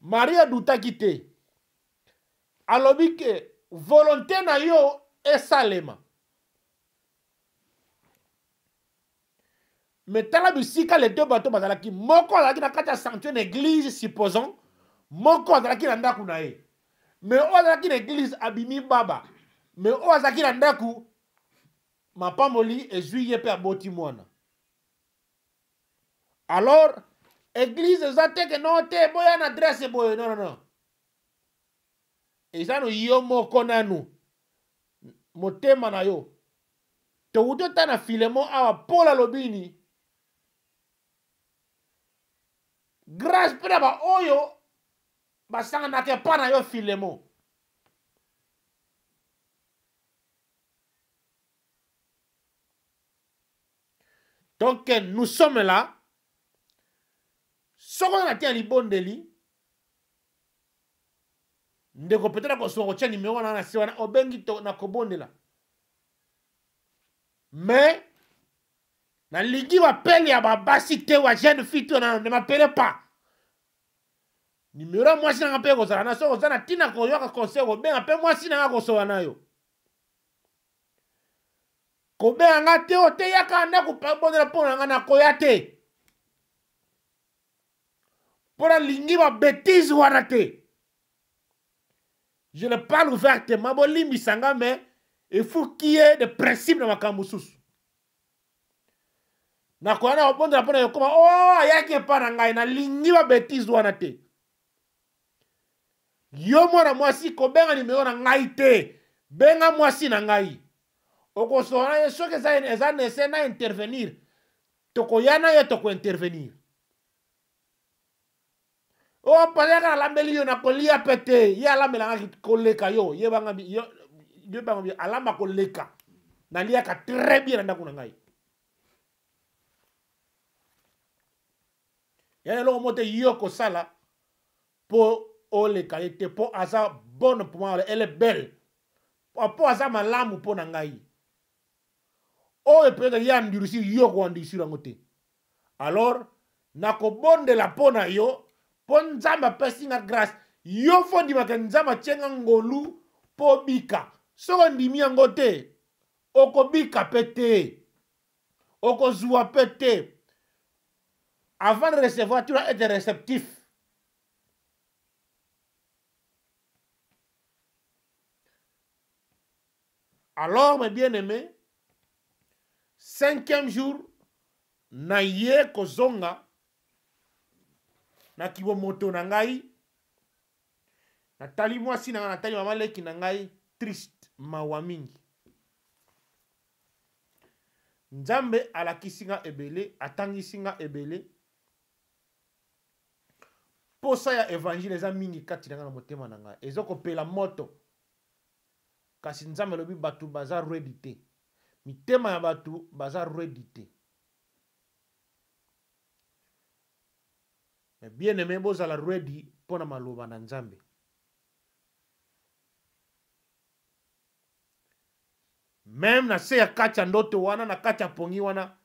Marie douta kite. Alobi ke volonté na yo esalema. Mais tala bisika les deux bateaux bazalaki moko azalaki na kati ya sanctuaire d'église supposons moko azalaki na ndaku na ye mais o azalaki na église abimi baba mais o azalaki na ndaku mapamoli ezwi ye pe aboti mwana. Alors église eza te ke non te boya na adresse boye non eza no yo moko nanu motema na yo touti ta na Filemon awa Paul alobini grâce pena ba oyo basanga na ke pa na yo Filemon. Donc nous sommes là. Soko na tia libondeli. Ndeko peut-être ko so tia numéro na si wana obengi to na kobondela. Mais na ligi wa pele ya babasi te wa jeune fille to na ne m'appelle pas. Numéro moi si na pe ko za na so za na tina ko yoka conseil ko ben ape moi si na ko so na yo. Ko ben nga te o te yaka na ko pa bondela po na na ko ya te. Pour la ligi wa bêtise wana te. Je le parle ouvertement bo limbi sanga mais il faut qu'il y ait des principes dans ma kambusus. Na ko na obondela po na yo koma oh yake pa na ngai na ligi wa bêtise wana te. Yo mwana mwasi ko benga numéro na ngai te. Benga mwasi na ngai. Oko sona ye soki eza nese na intervenir. Toko yana ye toko intervenir. O paleka alambeli yo na kolia pete. Ye alambela ngaki koleka yo. Ye banga alamba koleka. Na liaka très bien na ndako na ngai. Yana longo mote yo ko sala po oleka ete po aza bonne pour moi, elle est belle. Po aza malamu po na ngai. O e peut-être ya ndirisi yo ko ndisi rango te. Alors nako bonde la po na yo po nzamba pesi nga grâce. Yo fo di maka nzamba chenga ngolu po bika. Soko ndimi yango te. Oko bika pete. Oko zua pete. Avant de recevoir, tu dois être réceptif. Alors, mes bien-aimés, 5e jour, na ye kozonga, na kibo moto na ngai, na tali mwasi na na tali mama leki na ngai, triste, mawa mingi. Nzambe alakisinga ebele, atangisinga ebele, posa ya évangile eza mingi kati na motema na ngai. Ezoko pela moto. Kasi nzambe lobi batu baza ready te. Mitema ya batu baza ready te. Mais bien aimé bozala ready pona maloba na nzambe. Même na se ya kati ya ndoto wana na kati ya pongi wana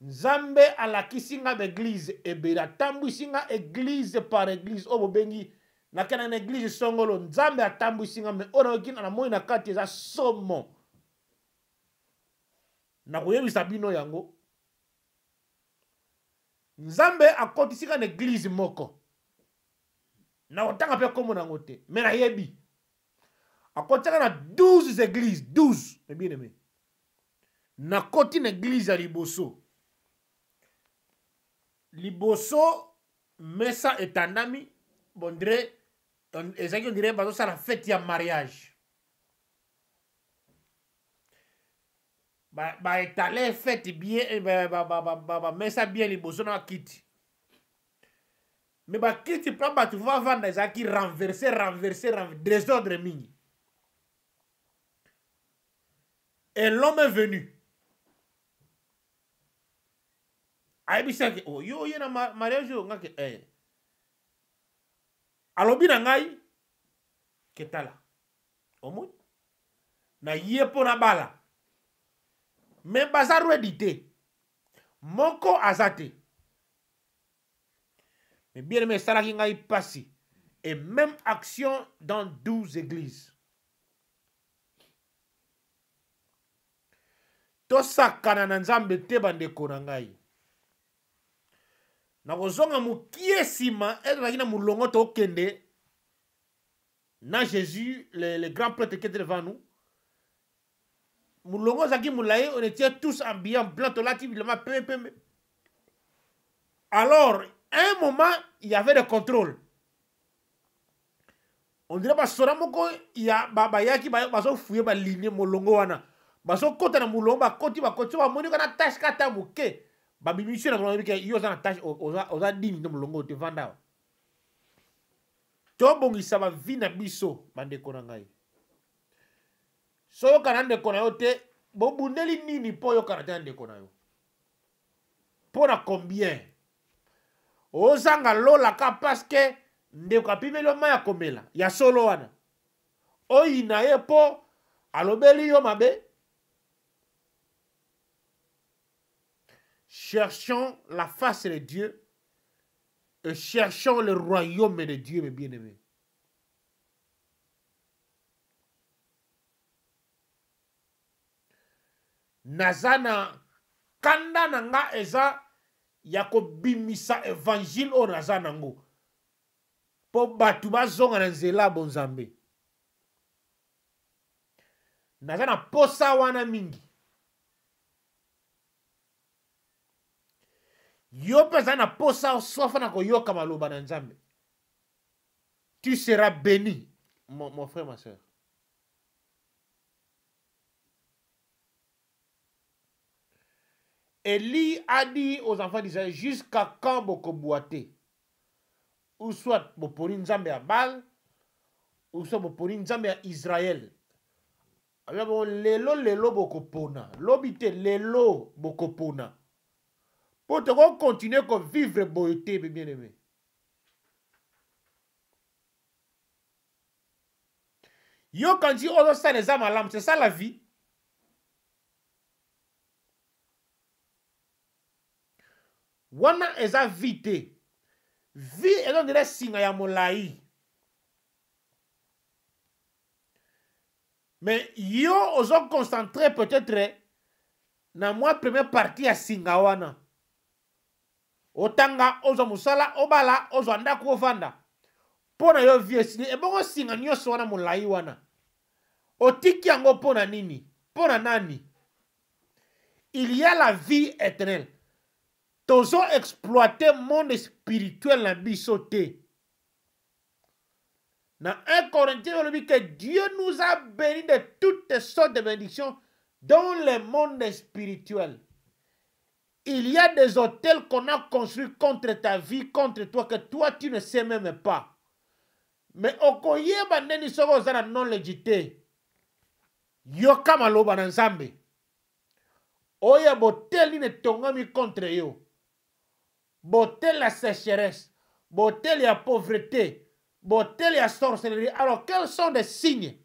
nzambe alakisinga beglise ebela tambwisinga église par église obo bengi na kana na église songolo nzambe atambwisinga me ona okina na moi na kati eza somo na koyebisa bino yango nzambe akotisika na église moko na otanga pe komo nango te me na yebi akotisaka na 12 églises 12 mais bien aimé na koti na église ya liboso mesa etandami bondre ezaki on dirait bazo sala fête ya mariage ba étaler fête bien ba mesa bien liboso na kiti mais ba kiti pa ba tu vas vendre ezaki renverser désordre mingi et l'homme est venu. Aibisaki oh yo yena mariage yo ngake alobi na ngai ketala omoi na ye pona bala me bazar ready te moko azate mais bien aimé salaki ngai pasi et même action dans 12 églises tosakana na nzambe te bandeko na ngai na kozonga mukie sima ezalaki na mulongo tokende na Jésus le grand prêtre qui était devant nous mulongo zaki mulaye on était tous habillés en blanc tolati bilema pembe. Alors à un moment il y avait des contrôles on dirait ba sora moko ya baba yaki bazo fouiller ba ligne mulongo wana bazo kota na mulongo ba koti ba moni kana tache kata muke babimisio na mulongo ke yo za na tache oza dini na mulongo te vanda to bongisa ba vie na biso bandeko na ngai so yo kana ndeko na yo te bobundeli nini po yo kana te ndeko na yo pona combien ozanga lola ka parce que ndeko apimelo maya komela ya solo wana oyina ye po alobeli yo mabe. Cherchons la face de Dieu et cherchons le royaume de Dieu, mes bien-aimés. Nazana kanda nanga eza yako bimisa évangile o nazana ngo po batu bazonga na nzela bonzambe. Nazana posa wana mingi. Yo pesa na posa sofa na koyoka maloba na nzambe. tu seras béni, mon frère, ma soeur. Élie a dit aux enfants d'Israël, jusqu'à quand boko boité, ou soit boponi nzambe à Baal, ou soit boponi nzambe à Israël. Lelo boko pona, lobite lelo boko pona. Pour te continuer à vivre boité, bien aimé. Yo quand tu oses ça les âmes à l'âme, c'est ça la vie. Wana eza vite. Vie eza ndele singa ya molai. Mais yo ozo concentré peut-être na moi première partie ya singa wana. Otanga ozo musala obala ozo anda kuovanda. Pona yo vie esili ebongo singa nyonso wana molai wana. Otiki yango pona nini? Pona nani? Il y a la vie éternelle. Tozo exploiter monde spirituel na bisoté. Dans 1 Corinthiens, on dit que Dieu nous a bénis de toutes sortes de bénédictions dans le monde spirituel. Il y a des hôtels qu'on a construits contre ta vie, contre toi, que toi tu ne sais même pas. Mais okoye bandeni soko zana non légité. Yo kama loba na nzambe. Oya botel ni ne tongami contre yo. Botel la sécheresse. Botel la pauvreté. Botel la sorcellerie. Alors quels sont des signes?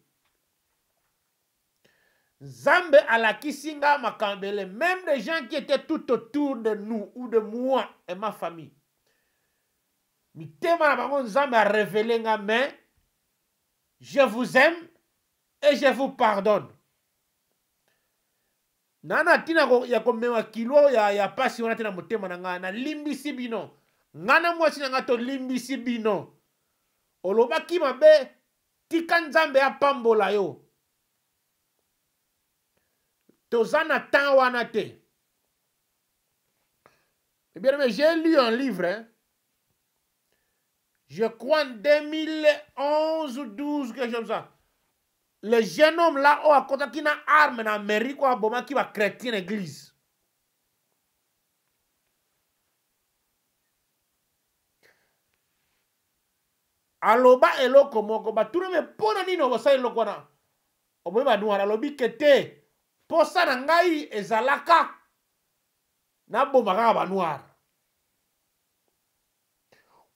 Zambe ala kisinga makambele. Même des gens qui étaient tout autour de nous ou de moi et ma famille. Mitema na bango Zambe a révélé nga mais je vous aime et je vous pardonne. Nana tina ya komema kilo ya pasi wana tina motema na nga na limbisi bino. Ngana mwasi na nga to limbisi bino. Oloba ki mabe tika Nzambe ya pambola yo. Tozana tan wana te. Eh bien, j'ai lu un livre, hein? Je crois en 2011 ou 12, quelque chose comme ça. Le jeune homme là, oh, à côté qui n'a arme en Amérique, ou bon, qui va chrétien église. Aloba eloko moko ba tout le monde pona nini obosa eloko na. Oboye ba nuara lobi kete. Posa na ngai ezalaka na bomaka ba noir.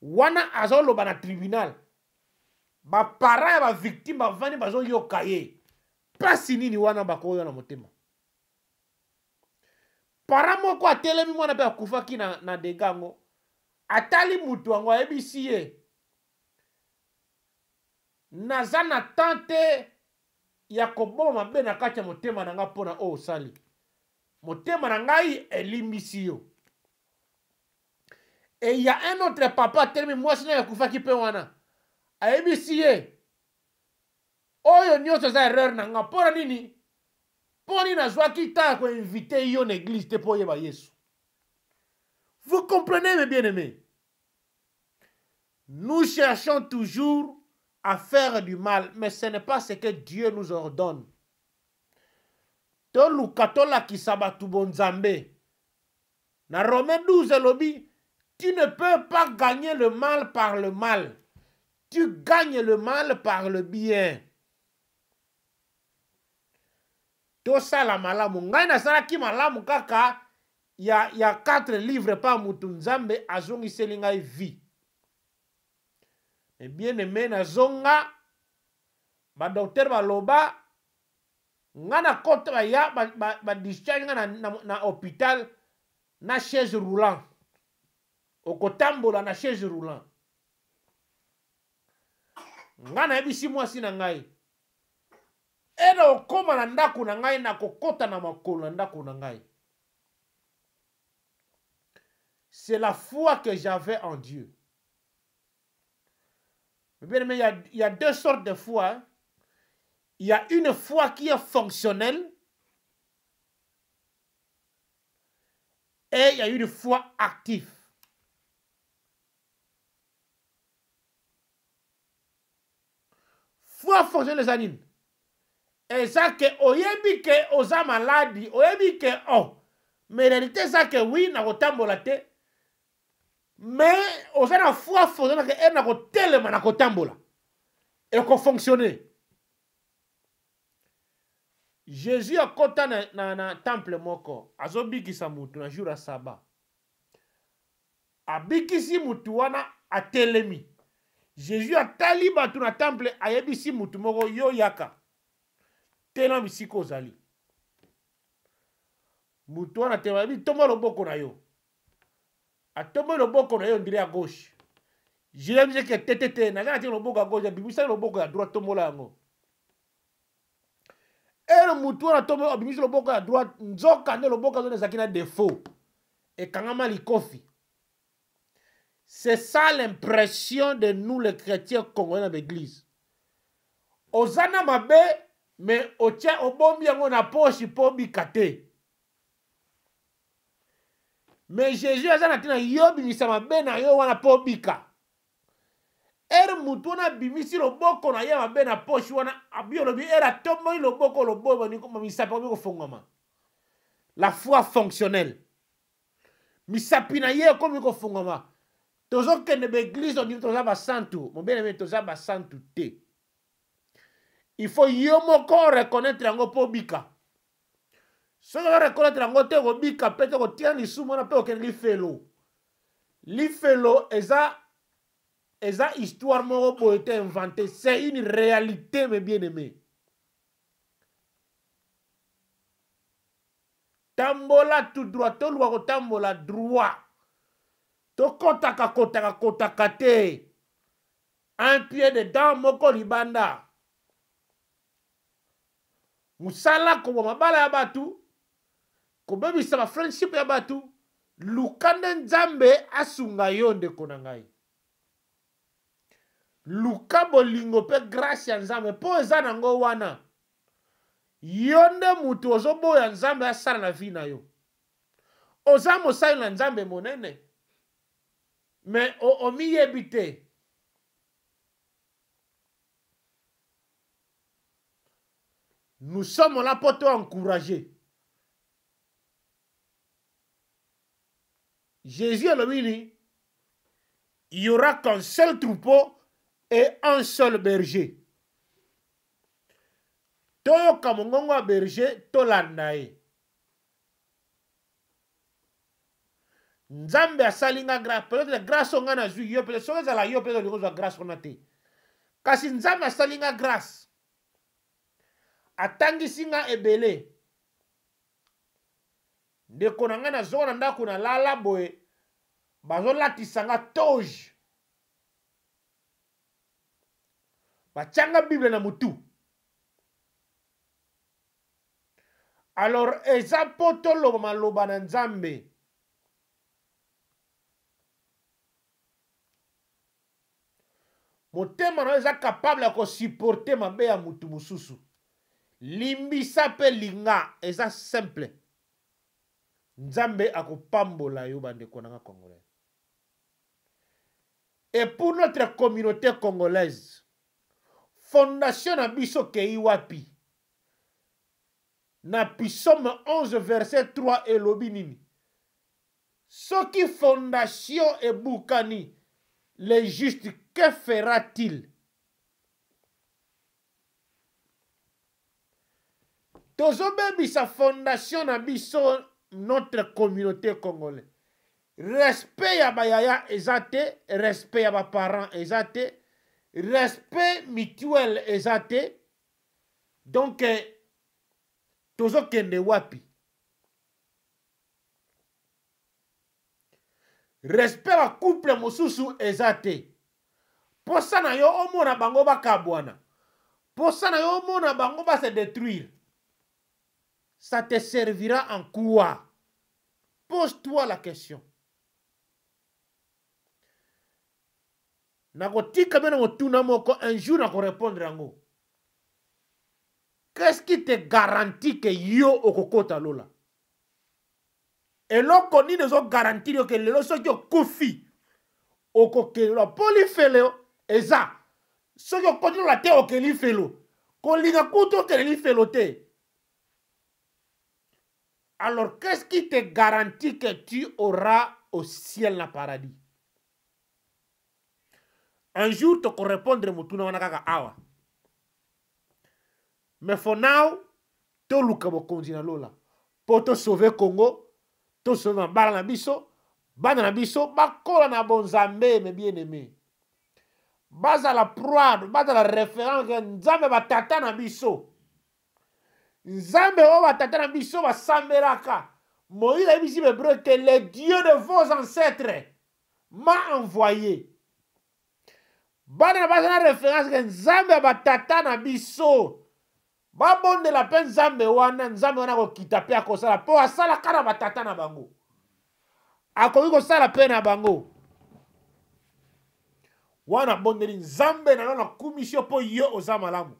Wana azoloba na tribunal. Ba para ba victime ba vani bazo yoka ye. Pasi nini wana bakoyo na motema. Para moko atelemi mwana pe akufaki na degango. Atali mutu wango ebisi ye. Naza na tante ya koboma mabe na kati ya motema na nga pona o sali. Motema na ngai elimbisi yo. Et il y a un autre papa telemi mwasi na ya kufaki pe wana. Aebisi ye. Oyo nyonso za erreur na nga pona nini? Poni na zwaki ta ko inviter yo na église te po yeba Yesu. Vous comprenez mes bien-aimés? Nous cherchons toujours à faire du mal, mais ce n'est pas ce que Dieu nous ordonne. To lukatola kisabatu bonzambe. Na Romains 12 lobby, tu ne peux pas gagner le mal par le mal. Tu gagnes le mal par le bien. To sala malamu. Ngai na sala ki malamu kaka, ya 4 livres pa mutu nzambe azongi selinga vie. Et bien aimé na zonga ba docteur ba loba ngana kota ba ya ba discharge na hôpital na chaise roulant. Okotambola na chaise roulant. Ngana ebisi mwasi na ngai. Ena okoma na ndako na ngai na kokota na makolo na ndako na ngai. C'est la foi que j'avais en Dieu. Mais il y a 2 sortes de foi. Hein. Il y a une foi qui est fonctionnelle et il y a une foi active. foi fonctionne les anines. Et ça que oyebi que oza maladi, oyebi que oh, mais réalité ça que oui na kotambola te, mais oza na foi fonctionne que na kotelema na kotambola et ko fonctionner. Jésus a kota na temple moko, azobikisa mutu na jour ya sabbat. Abikisi mutu wana atelemi. Jésus a tali batu na temple ayebisi mutu moko yo yaka. Tena bisiko ozali. Mutu wana tema bi tomba loboko na yo. Atomba loboko na yo ndire à gauche. Jésus dit que tétété na gana loboko à gauche, bimisa loboko à droite tombola yango. Et mutu wana tomba bimisa loboko à droite, nzoka ne loboko na zakina défaut. Et kangama likofi. C'est ça l'impression de nous les chrétiens congolais dans l'église. Ozana mabe, mais otia obombi yango na poche po bikate. Mais Jésus azana tina yo bimisa mabe na yo wana po bika. Mutu na bimisi loboko na ye mabe na poche wana abio lobi tombo loboko lobo ni ko misapi ko fongoma. La foi fonctionnelle. Misapi na ye ko mi ko fongoma. Tozo que ne l'église on dit toza ba santu, mon bien-aimé toza ba santu te. Il faut yomoko reconnaître yango po bika. Si on reconnaître yango te ko bika peut ko tient li sumo na pe ko li felo. Li felo eza histoire moko po été inventée, c'est une réalité mes bien-aimés. Tambola tout droit, to lwa ko tambola droit. Kotaka te. Un pied dedans, moko libanda. Musala ko mabala ya batu. Ko bebi sa friendship ya batu. Lukande nzambe asunga yonde konangai. Luka bolingo pe grâce ya nzambe po eza nango wana. Yonde mutu ozobo ya nzambe asala na vie na yo. Oza mosali na nzambe monene. Mais au milieu habité. Nous sommes là pour t'encourager. Jésus a dit, il y aura qu'un seul troupeau et un seul berger. Toyo kamongongo berger, tolandae. Nzambe asalinga grâce, peut-être grâce on a vu yo, peut-être so za yo peut-être on a grâce on a te. Kasi nzambe asalinga grâce. Atangisinga ebele. Ndeko na nga na zona ndako na lala boye. Bazo latisanga toge. Bachanga Bible na mutu. Alors eza poto loba na nzambe. Motema na eza capable de supporter mabe ya mutu mususu. Limbisa pe linga eza simple. Nzambe akopambola yo bandeko nanga congolais. Et pour notre communauté congolaise, fondation na biso kei wapi. Na Psaume 11 verset 3 elobi nini. Soki fondation e bukani, le juste, que fera-t-il? Tozobebi sa fondation na biso notre communauté congolaise. Respect ya bayaya ezate, respect ya ba parents ezate, respect mutuel ezate. Donc tozo kende wapi? Respect wa couple mosusu ezate. Posa na yo omona bango bakabwana. Posa na yo omona bango ba se détruire. Ça te servira en quoi? Pose-toi la question. Nakotika bena motuna moko un jour nako répondre yango. Qu'est-ce qui te garantit que yo okokota lola? Et loko ni nezo garantir que lelo soki okufi okokela polifele eza Ce qui continue la terre au Keli Felo. Kolinga Kuto Keli Felo te. Alors, qu'est-ce qui te garantit que tu auras au ciel le paradis? Un jour, tu peux répondre Mutuna Wanakaka Awa. Mais for now, tu as continué là. Pour te sauver Congo, te sauver Baranabiso, Bananabiso, Bakola na Bonzambe, mes bien-aimés. Baza la proie, baza la référence, Nzambe batata na biso. Nzambe o batata na biso ba samberaka. Moïse a dit que le Dieu de vos ancêtres m'a envoyé. Baza la référence que Nzambe batata na biso. Babonde la peine Nzambe wana, Nzambe wana ko kitape akosala po asala kana batata na bango. Akoki kosala pe na bango. Wana bondeli Nzambe na kumisio po yo oza malamu.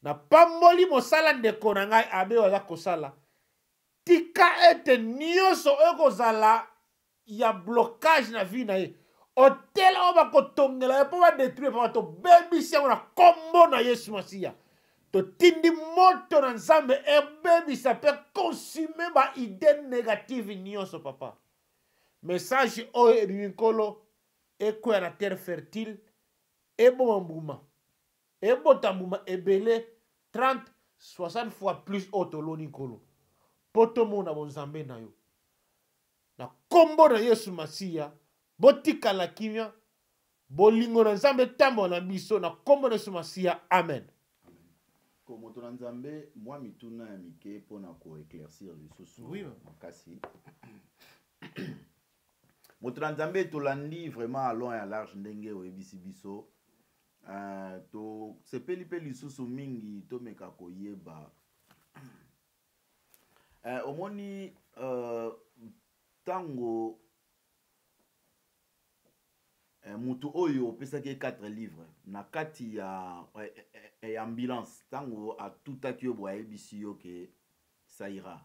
Na pamboli mosala ndeko na ngai abe oza kosala. Tika ete nyonso ekozala ya blocage na vie na ye. Otela oba kotongela ye po ba détruire pa to bebisi yango na kombo na Yesu Masiya. To tindi moto na Nzambe ebebisa pe consumer ba idée négative nyonso papa. Message oyo ebinkolo ekwe na terre fertile ebo mbuma ebo tambuma ebele 30 60 fois plus otoloni nkolo poto mona bonzambe na yo na kombo na Yesu Masiya botika la kimia bolingo na Nzambe tambo na biso na kombo na Yesu Masiya amen. Comme ton Nzambe moi mituna ya mike pona ko éclaircir les sous. Oui makasi. Moto Nzambe tolandi vraiment à long et à large ndenge oyebisi biso. To sepeli pe lisusu mingi to meka koyeba. Omoni tango mutu oyo opesaki 4 livres na kati ya ambulance tango atutaki yo boyebisi yo ke ça ira.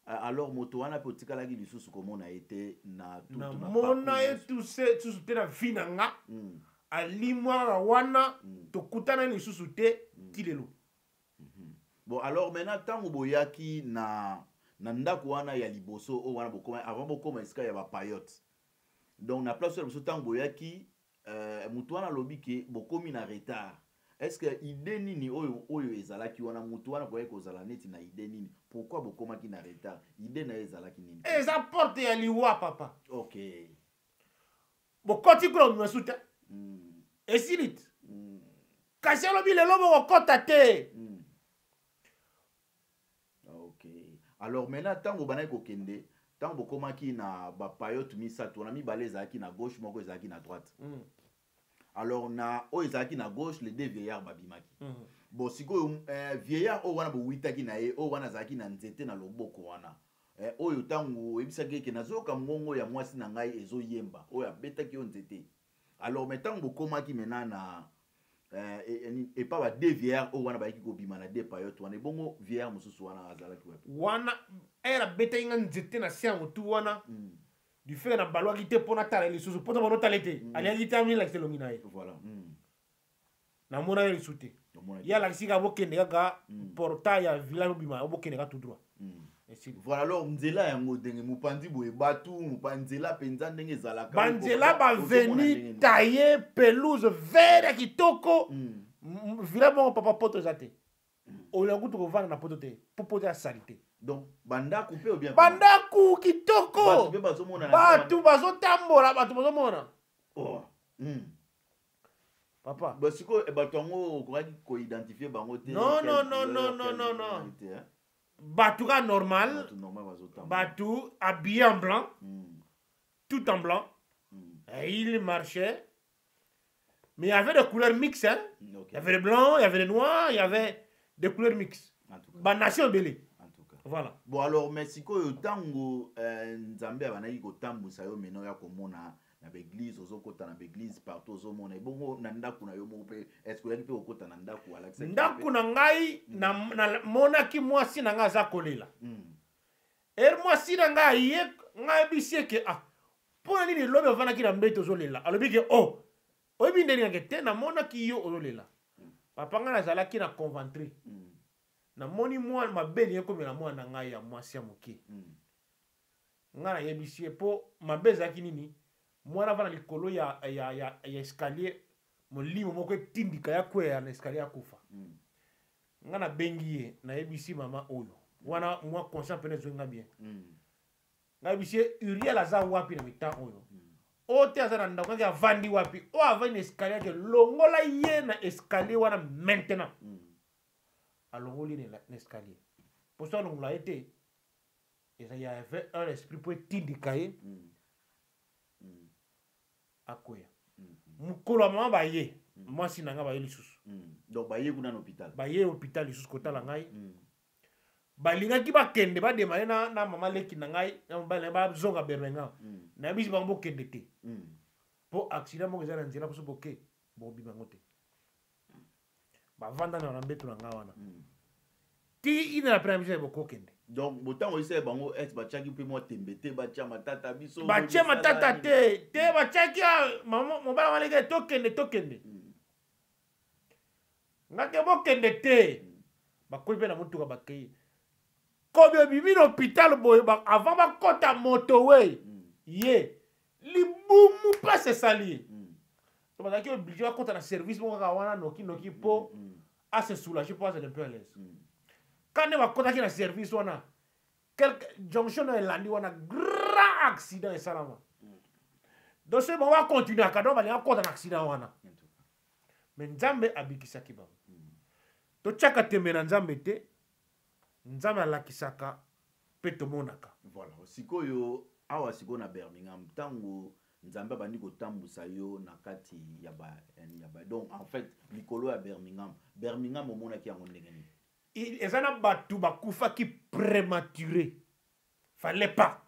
Alors moto wana pe otikalaki lisusu komona ete na tout na mona etu se susu te na vina nga alimwa wana tokutana lisusu te tilelo. Bon alors maintenant tango boyaki na ndako wana ya liboso o wana bokoma avant bokoma esika ya ba payote. Donc na place sur tango boyaki mutu wana lobi ke bokomi na retard. Est-ce que idée nini oyo ezalaki wana mutu wana koyeko kozala neti na idée nini? Pourquoi bokomaki na retard? Idée na ezalaki nini? Eza porte ya liwa papa. OK. Bokoti kula masuta. Esilit. Kasi lobi lelo bokota te. OK. Alors maintenant tango banai kokende, tango bokomaki na ba payote misato na mibale ezalaki na gauche moko ezalaki na droite. Alors na o ezalaki na gauche les deux vieillards babimaki. Bon siko vieillard o wana bo witaki na ye o wana zaki na nzete na loboko wana. Oyo tango ebisaki ke nazoka ngongo ya mwasi na ngai ezoyemba oyo abetaki yo nzete. Alors maintenant bokomaki mena na et pas ba deux vieillards o wana bayaki kobima na deux payote wana bongo vieillard mususu wana azalaki wapi. Wana era beta inga nzete na siango tu wana. Du fait na balwaki te pona tala lisusu pona bono talete. Ali ali tammi la selongi na ye. Voilà. Na mona ye lisute. Ya la sika bokende kaka portail ya village bima bokende ka tout droit. Voilà alors nzela yango ndenge mupandi boye batu mupanzela penza ndenge zalaka. Banzela ba veni tailler pelouse vert kitoko. Village bon papa poto zate. Olangu to vana na poto te. Popo ya salité. Donc bandaku pe ou bien bandaku kitoko batu pe bazomona batu bazotambola batu bazomona oh papa basiko batu ngo ko identifier bango te non batu ka normal batu habillé en blanc tout en blanc et il marchait mais il y avait des couleurs mixtes hein. Il y avait le blanc il y avait le noir il y avait des couleurs mixtes ba nation belé. Voilà. Bon alors Mexico yo tango Nzambe abanaki ko tambusa yo meno ya komona na l'église ozokota na l'église partout ozomona bongo na ndaku na yo mo pe est-ce que yaki pe okota na ndaku Alex ndaku na ngai na mona ki mwasi na nga za kolela mwasi na ngai ye ngai bisie ke pona nini lobe vana ki na mbeto zolela alobi ke oyebi ndeni yake te namonaki yo ololela papa nga nazalaki na conventry namoni mwana mabeli ekomela mwana na ngai ya mwasi ya moke nga nayebisi ye mpo mabe ezalaki nini mwana ava na likolo ya escalier molimo moko etindika ya kweya na escalier akufa nga nabengi ye nayebisi mama oyo wana mwa conscient pene ezongi nga bien nayebisi ye Uriel aza wapi na mita oyo oyo te aza na ndako yake avandi wapi oyo avandi na escalier yake longola ye na escalier wana maintenant alongoli na escalier mposo alongola ye te il y avait un esprit mpo etindika ye akoya mokolo ya mama baye mwasi na nga baye lisusu donc baye kuna na hôpital baye hôpital lisusu kotala ngai balingaki bakende bademane na mama leki na ngai na mobali na bazonga Birmingham nayebisi bango bokende te mpo accident moko eza na nzela poso boke bobima yango te bavanda na mbeto na ngai wana ti ine na première mission bokokende donc botango ese bango et batiaki mpe mwa tembe te batia matata biso batia matata te batiaki mobala maleke tokende ngake bokende te bakoli mpe na motuka bakei kobi obimi na hôpital boye avant bakota moto we ye libumu mpasi esali ye so bazalaki oblige bakota na service moko kaka wana noki mpo ase soulage mpo azala mpe à l'aise kande bakotaki na service wana jonction oyo elandi wana grand accident esalama donc soki bango bakontinuaka donc balinga kota na accident wana me nzambe abikisaki bango totiaka tembe na nzambe te nzambe alakisaka mpe tomonaka voilà sikoyo awa sikoyo na Birmingham ntango nzambe abandi kotambusa yo na kati ya ba donc en fait likolo ya Birmingham omonaki yango ndenge nini eza na bato bakufaki prématuré fallait pas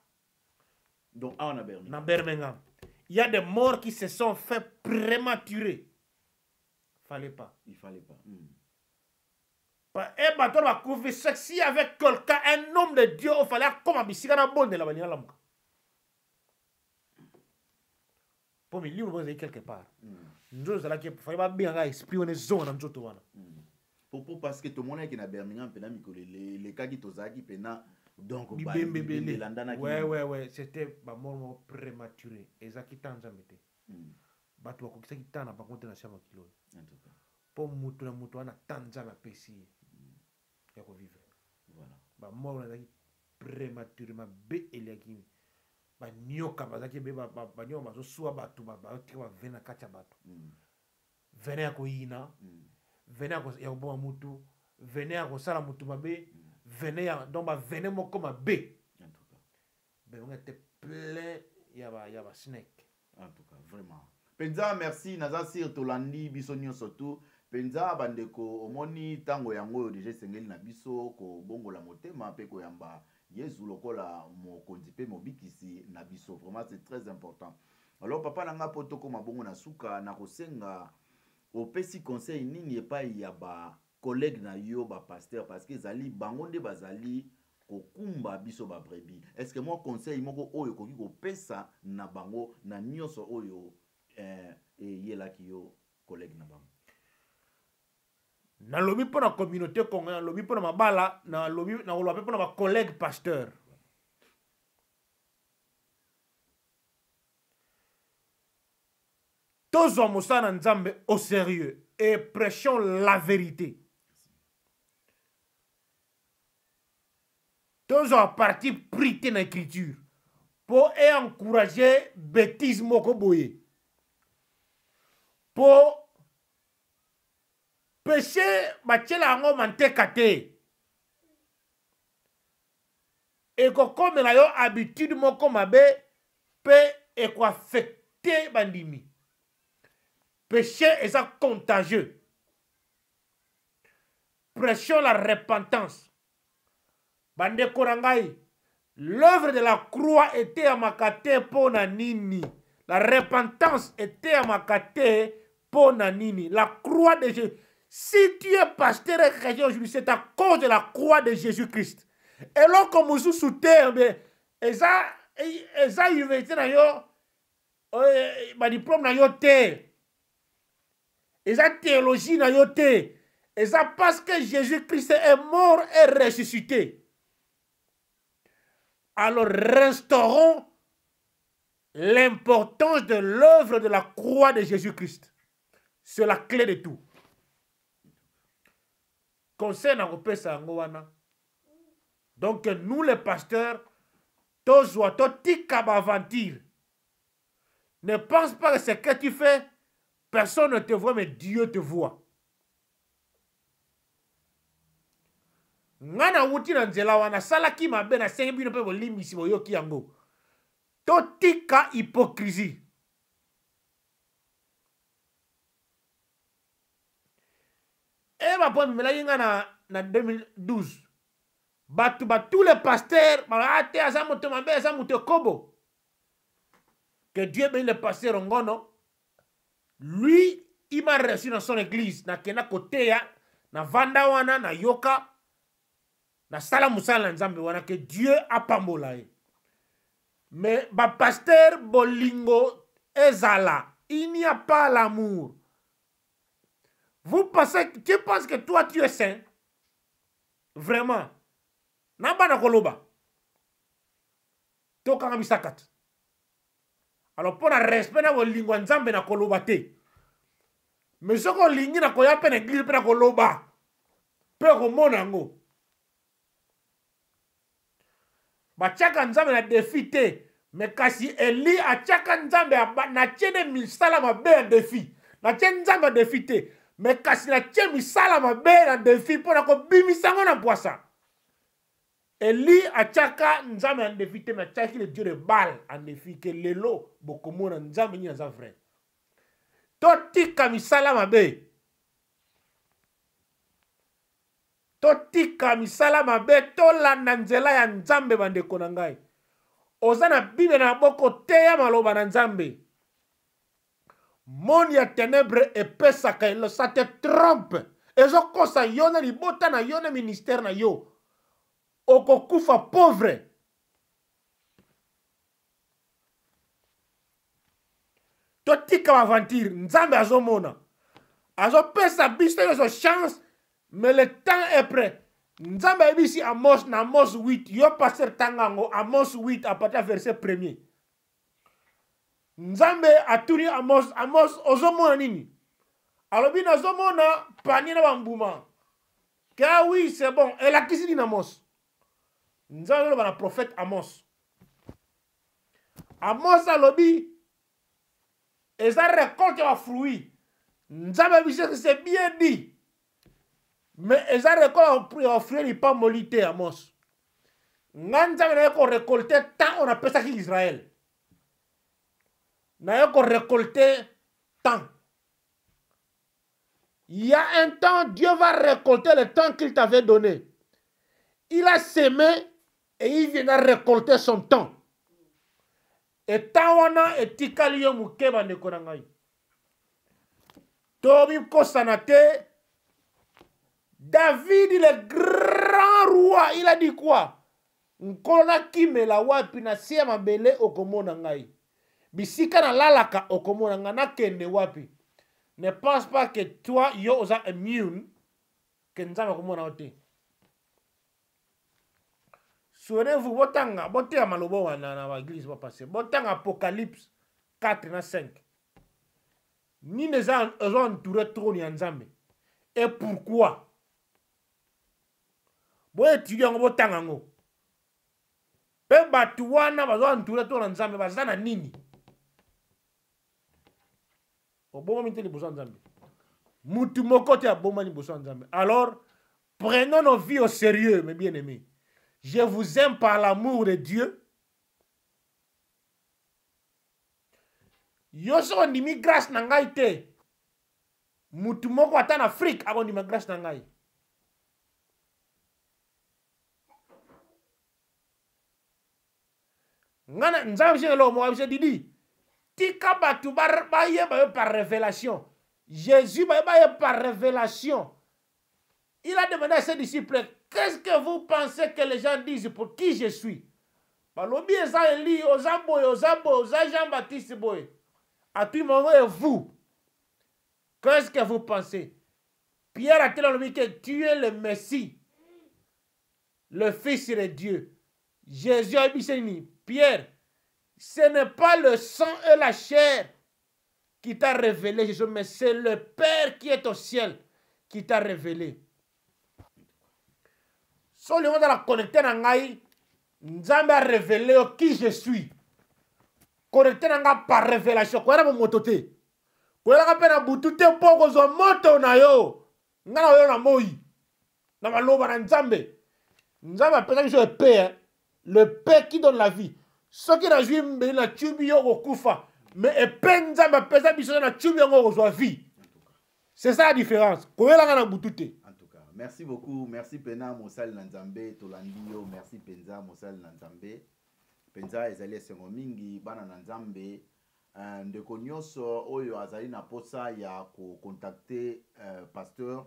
donc awa na Birmingham il y a des morts qui se sont fait prématurés il fallait pas et bato bakufi si avec quelqu'un un homme de Dieu il fallait comme bisika na bonde la balinga lamuka pour mi livre vous quelque part nzo zalaki fallait ba bien esprit on est zone na nzoto wana parce que tout le monde qui na Birmingham pena mikolo les cas qui tozaki pena donc ouais c'était ba mort prématuré ezaki tanzambe te bato bakokisaki tana bakonte na chama kilo en tout cas pour mutu na mutu wana tanzana pesi ya ko vivre voilà ba mort ezaki prématurément be eliaki ba nyoka bazaki be ba nyoka bazo suwa bato ba tika ba vena kacha bato vena ya ko yina vene ya koboma mutu vene ya kosala mutu mabe vene ya donc bavene moko mabe on était plein ya ba snake en tout cas vraiment penza merci naza sir tolandi biso nyonso tu penza bandeko omoni tango yango oyo déjà esengeli na biso kobongola motema mpe koyamba Yesu lokola mokonzi mpe mobikisi na biso vraiment c'est très important alors papa nanga po tokoma bongo na suka na kosenga opesi conseil nini epai ya ba collègue na yo ba pasteur parce que ezali bango nde bazali kokumba biso ba brebis est-ce que moi conseil moko oyo koki kopesa na bango na nyonso oyo yelaki yo collègue na bango nalobi mpo na communauté congolaise nalobi mpo na mabala nalobi nakoloba mpo na ba collègue pasteur tozwa mosala na nzambe au sérieux et prêchons la vérité tozwa parti pris te na écriture po encourager bêtise moko boye po péché batiela yango manteka te ekokomela yo habitude moko mabe pe ekoaffecte bandimi péché est contagieux. Prêchons la repentance. Bande Korangai, l'œuvre de la croix était à Makate Ponanini. La repentance était à Makate Ponanini. La croix de Jésus. Si tu es pasteur et chrétien aujourd'hui, c'est à cause de la croix de Jésus-Christ. Et là, comme vous soutenez, eza université na yo, ma diplôme na yo te. Et ça théologie na yote. Et ça parce que Jésus-Christ est mort et ressuscité. Alors restaurons l'importance de l'œuvre de la croix de Jésus-Christ. C'est la clé de tout. Conseil na kopesa yango wana. Donc nous les pasteurs, tozwa totika baventure. Ne pense pas que ce que tu fais, personne ne te voit, mais Dieu te voit. Ngana wuti na nzela wana salaki mabe na sengi bino pe bolimisi boyoki yango. Totika hypocrisie. Et ma pomme me la yinga na 2012. Tous les pasteurs, que Dieu bénisse le pasteur Ongono. Lui, il m'a reçu dans son église. Na kena koteya, na vanda wana, na yoka, na sala musala nzambe wana, que Dieu a pambola. Mais ba pasteur bolingo ezala, il n'y a pas l'amour. Vous pensez, tu penses que toi tu es saint? Vraiment? Namba na koloba. Toka ngamisakat. Alors pour la respect na bolingo nzambe na koloba te. Mais ce qu'on lingi na koya pe na église pe na koloba. Pe ko mona ngo. Ba chaka nzambe na défi te. Mais kasi Eli a chaka nzambe na tiene misala mabe na défi. Na tiene nzambe défi te. Mais kasi na tiene misala mabe na défi pour na ko bimisango na poisa. Eli a chaka nzambe en défi te, mais chaki le dieu de Baal en défi que lelo bokomo na nzambe ni na vrai. Totika misala mabe. Totika misala mabe tolanda nzela ya nzambe bandeko na ngai. Ozana bible na boko teya maloba na nzambe. Moni ya ténèbres epesaka elo, ça te trompe. Ezo kosa yo na libota na yo na ministère na yo. Okokufa pauvre. Totika aventure nzambe azomona. Azopesa biso yo chance, mais le temps est prêt. Nzambe ebisi Amos na Amos 8, yo pasteur tangango Amos 8 à partir verset 1er. Nzambe aturi Amos ozomona nini? Alobi nazomona panier na bambuma. Ka oui, c'est bon, elle a kisi na Amos. Nzambe na prophète Amos. Amos alobi eza récolte ya fruit. Nzambe bise que c'est bien dit. Mais eza récolte ya fruit ni pas molité Amos. Nzambe na ko récolter tant on appelle ça Israël. Na ko récolter tant. Il y a un temps, Dieu va récolter le temps qu'il t'avait donné. Il a semé et il viendra récolter son temps. Et tawana et tikaliyo mukeba nekonangai. Tobi kosanate. David, le grand roi, il a dit quoi? Nkona kimela wapi na siya mabele okomona ngai. Bisika na lalaka okomona ngana kende wapi. Ne pense pas que toi, yo osa immune que nzambe okomona ote. Souvenez-vous, botanga malobo wana na l'église va passer. Botanga Apocalypse 4 na 5. Ni ne za entouré trop ni nzambe. Et pourquoi? Bo étudier ngo botanga ngo. Pe batu wana bazo entouré trop na nzambe bazana nini? Oboma mite liboso nzambe. Mutu moko te aboma liboso nzambe. Alors, prenons nos vies au sérieux, mes bien-aimés. Je vous aime par l'amour de Dieu. Yo so ndimi grâce na ngai te. Mutu moko ata na Afrique abo ndima grâce na ngai. Ngana nzambe shelo mo abise didi. Tika batu ba ye par révélation. Jésus ba par révélation. Il a demandé à ses disciples, qu'est-ce que vous pensez que les gens disent pour qui je suis? Balobi eza Eli, oza Jean-Baptiste boy. A tout moment et vous. Que faites ce que vous pensez. Pierre a dit que tu es le Messie, le Fils de Dieu. Jésus a dit, Pierre, ce n'est pas le sang et la chair qui t'a révélé Jésus, mais c'est le Père qui est au ciel qui t'a révélé. Si on a connecté à Ngai, Nzambe a révélé qui je suis. Connecté à Ngai par révélation. Quoi est-ce que mototé? Quoi est-ce que na butute poko zo moto na yo? Ngana yo na moi. Na maloba na Nzambe. Nzambe appelle ça le Père qui donne la vie. Ce qui a joué na tubi yo okufa. Mais epé Nzambe appelle ça biso na tubi yo kozwa vie. C'est ça la différence. Quoi est-ce que na butute? Merci beaucoup. Merci Pena Mosal Nanzambe Tolandio. Merci Penza Mosal Nanzambe. Penza ezali esengo mingi bana Nanzambe. Ndeko nyonso oyo azali na posa ya ko contacter pasteur.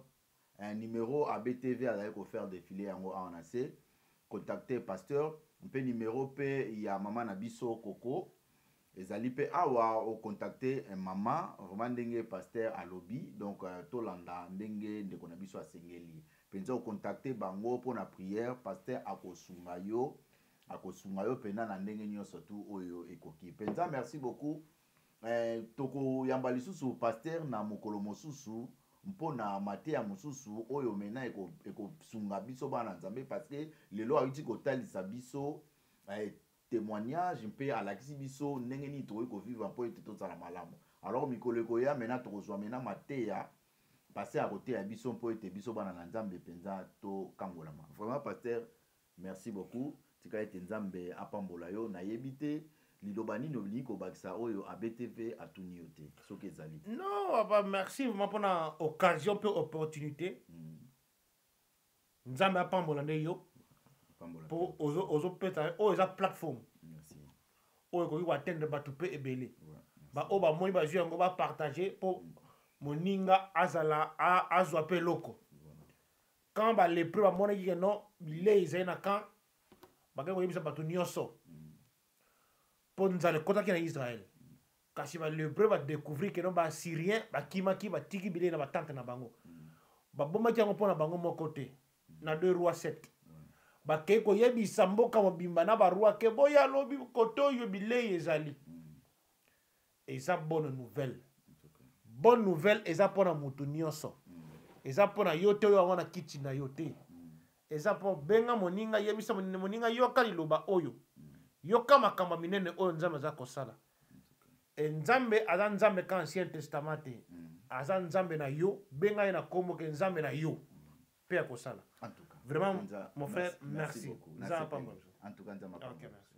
Un numéro à BTV azali ko faire défiler yango anase. Contacter pasteur. Un peu numéro pe ya mama na biso Koko. Ezali pe awa o contacter maman vraiment ndenge pasteur alobi donc tolanda ndenge ndeko na biso asengeli penza o contacter bango pour na prière pasteur akosunga yo pena na ndenge nyonso tu oyo ekoki penza. Merci beaucoup. Toko yamba lisusu pasteur na mokolo mosusu mpona mateya mosusu oyo mena ekosunga biso bana Nzambe parce que lelo awiti kotalisa biso témoignage mpe alakisi biso ndenge nini tokoki kovivre mpo ete tozala malamu. Alors mikolo ekoya mena tokozwa mena mateya pase ya koteya biso mpo ete biso bana na Nzambe mpenza tokangolama. Vraiment pasteur, merci beaucoup. Tika ete Nzambe apambola yo nayebi te liloba nini olingi kobakisa oyo a BTV atuni yo te soki ezali. Non, bah merci vraiment pour la occasion pe opportunité. Nzambe apambola nde yo. Pour ozo peta o eza plateforme. Merci. O ko atteindre batu pe ebele. Ba o ba moi ba jeu ngo ba partager pour moninga azala azwa pe loko. Quand ba les preuves mona ki non bile izena quand ba ko yebisa batu nyonso. Pour nzale kota ki na Israël. Kasi ba le preuve va découvrir que non ba syrien ba kimaki ba tiki bile na ba tante na bango. Ba bomba ki ngo pona bango mo côté. Na 2 rois 7. Bakeko yebi samboka mobimba na barua ke boya lobi koto yo bilei ezali. Et ça bonne nouvelle. Bonne nouvelle eza pona mutu nyonso. Eza pona yote yo wana kiti na yote. Eza po benga moninga yebisa moninga yoka liloba oyo. Yoka makamba minene oyo Nzambe za kosala. E Nzambe aza Nzambe ka Ancien Testament. Aza Nzambe na yo, benga na kombo ke Nzambe na yo. Pe akosala. Vraiment, mon frère, merci. beaucoup. En tout cas, Ok, merci.